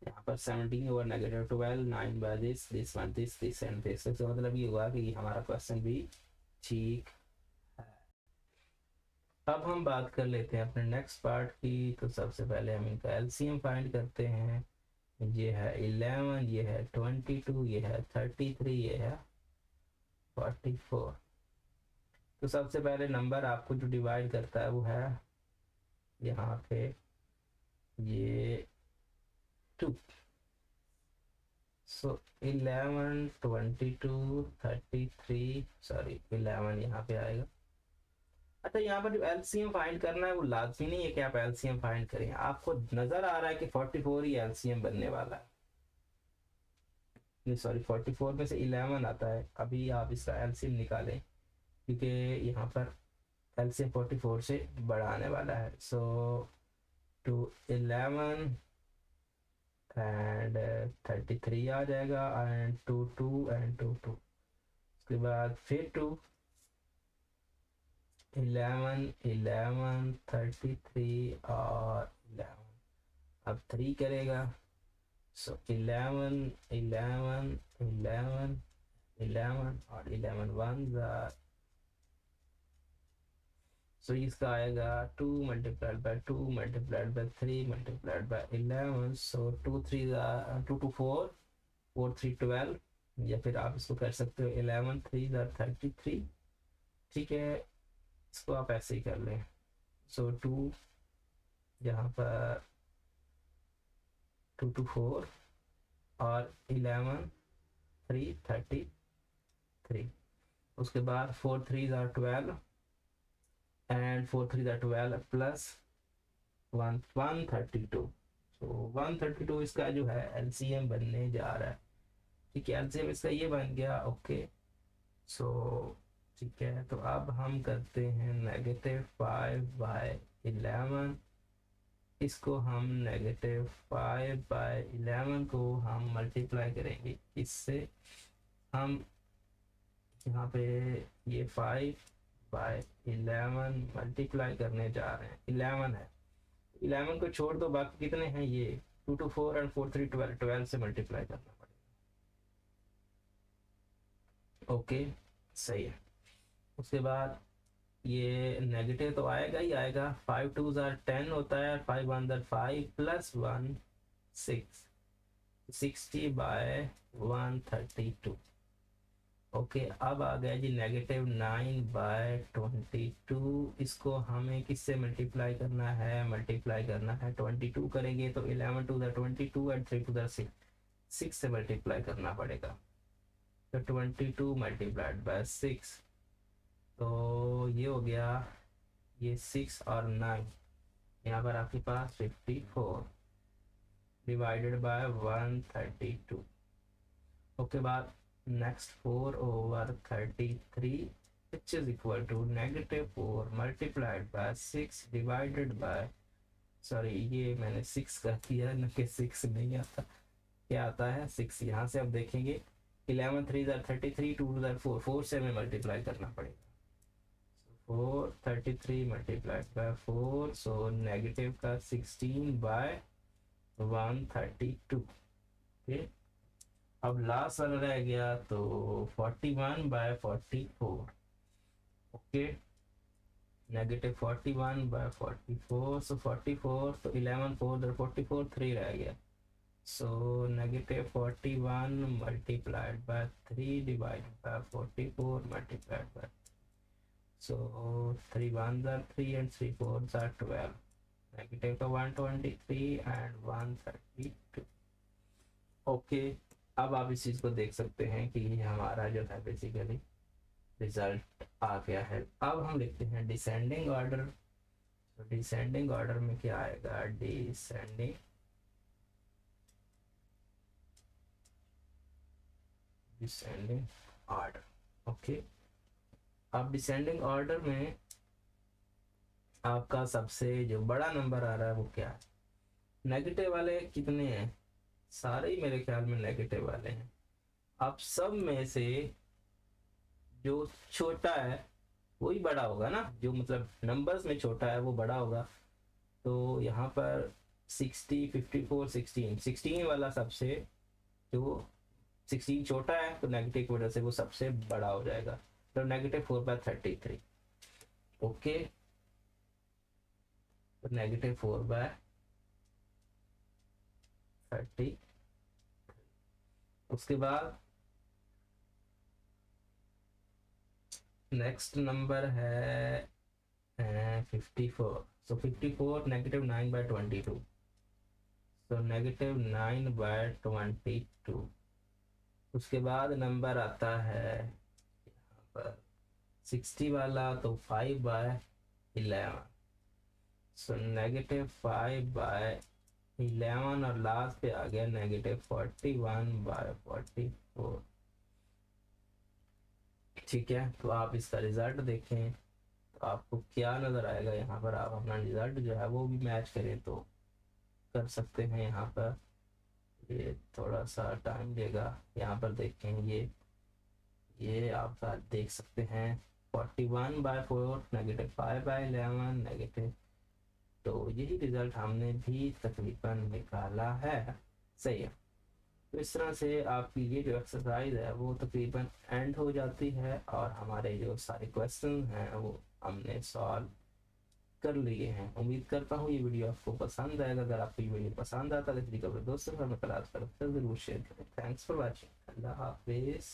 यहाँ पर 17 over -12, 9/this 1 this and this, तो मतलब ये हुआ कि हमारा क्वेश्चन भी ठीक है। अब हम बात कर लेते हैं अपने नेक्स्ट पार्ट की, तो सबसे पहले हम इनका एलसीएम फाइंड करते हैं। ये है 11, ये है 22, ये है 33, ये है 44। तो सबसे पहले नंबर आपको जो डिवाइड करता है वो है यहाँ पे ये 2, सो 11 22 33, सॉरी 11 यहाँ पे आएगा। अच्छा, यहाँ पर जो एलसीएम फाइंड करना है वो लाजमी नहीं है कि आप एलसीएम फाइंड करें, आपको नजर आ रहा है कि 44 ही एलसीएम बनने वाला है, सॉरी 44 में से 11 आता है, अभी आप इसका एलसीएम निकालें क्योंकि यहाँ पर एलसीएम 44 से बड़ा आने वाला है, सो 11 एंड 33 आ जाएगा, एंड 2 एंड 2 उसके बाद फिर 2 11 11 33 और 11, अब 3 करेगा, सो 11 11 11 11 और 11 वन ज़ा, सो इसका आएगा 2 multiplied by 2 multiplied by 3 multiplied by 11, so 2 3 2 2 4 4 3 12, या फिर आप इसको कर सकते हो 11 3 33। ठीक है, इसको आप ऐसे ही कर लें। सो 2 यहाँ पर 2 2 4 और 11 3 33। उसके बाद 4 3 12 एंड 4 3 12 प्लस 132। तो 132 इसका जो है एलसीएम बनने जा रहा है। ठीक है, एलसीएम इसका ये बन गया। ओके, सो ठीक है, तो अब हम करते हैं -5/11। इसको हम -5/11 को हम मल्टीप्लाई करेंगे इससे। हम यहाँ पे ये 5/11 मल्टीप्लाई करने जा रहे हैं। 11 है, 11 को छोड़ दो, बाकी कितने हैं ये 2 2 4 एंड 4 3 12, 12 से मल्टीप्लाई करना पड़ेगा। ओके, सही है। उसके बाद ये नेगेटिव तो आएगा ही आएगा। 5 2 10 होता है, 5 1 5 प्लस 1 6, 60/132। ओके, अब आ गया जी -9/22। इसको हमें किससे मल्टीप्लाई करना है? मल्टीप्लाई करना है 22 करेंगे तो 11 2 22 एंड 3 2 6, 6 से मल्टीप्लाई करना पड़ेगा। तो 22 मल्टीप्लाइड बाय 6, तो ये हो गया, ये 6 और 9, यहाँ पर आपके पास 54 डिवाइडेड बाय 132। ओके, बाद next 4/33 which is equal to -4 multiplied by 6 divided by, sorry ये मैंने 6 कर दिया न कि 6 नहीं आता, क्या आता है 6। यहाँ से अब देखेंगे 11 3 33, 2 4 4 से हमें मल्टीप्लाई करना पड़ेगा। 433 मल्टीप्लाइड बाय 4, सो नेगेटिव का 16/132। ओके, अब लास्ट वाला रह गया तो 41/44। ओके, -41/44, सो 44, तो 11 4 44, 3 रह गया। सो -41 multiplied by 3 divided by 44 multiplied by, so 3 1s are 3 and 3 4s are 12, negative का 123 एंड 132। ओके, अब आप इस चीज को देख सकते हैं कि ये हमारा जो है बेसिकली रिजल्ट आ गया है। अब हम लिखते हैं डिसेंडिंग ऑर्डर। तो डिसेंडिंग ऑर्डर में क्या आएगा? Descending order. ओके, अब डिसेंडिंग ऑर्डर में आपका सबसे जो बड़ा नंबर आ रहा है वो क्या है? नेगेटिव वाले कितने हैं? सारे ही मेरे ख्याल में नेगेटिव वाले हैं। अब सब में से जो छोटा है वही बड़ा होगा ना, जो मतलब नंबर्स में छोटा है वो बड़ा होगा। तो यहाँ पर 60 54 16, 16 वाला सबसे, जो 16 छोटा है तो नेगेटिव की वजह से वो सबसे बड़ा हो जाएगा, तो -4/33। ओके, तो -4/30। उसके बाद नेक्स्ट नंबर है 54, सो 54 -9/22, सो -9/22। उसके बाद नंबर आता है यहाँ पर 60 वाला, तो 5/11, सो -5/11, और लास्ट पे आ गया -41/44। ठीक है, तो आप इसका रिजल्ट देखें तो आपको क्या नज़र आएगा। यहाँ पर आप अपना रिजल्ट जो है वो भी मैच करें तो कर सकते हैं। यहाँ पर ये थोड़ा सा टाइम लेगा। यहाँ पर देखें, ये आप देख सकते हैं 41/4 -5/11 नेगेटिव। तो यही रिजल्ट हमने भी तकरीबन निकाला है। सही है, तो इस तरह से आपकी ये जो एक्सरसाइज है वो तकरीबन एंड हो जाती है और हमारे जो सारे क्वेश्चन हैं वो हमने सॉल्व कर लिए हैं। उम्मीद करता हूँ ये वीडियो आपको पसंद आएगा। अगर आपको ये वीडियो पसंद आता है तो वीडियो को अपने दोस्तों के साथ जरूर शेयर करें। Thanks for watching. अल्लाह हाफिज़।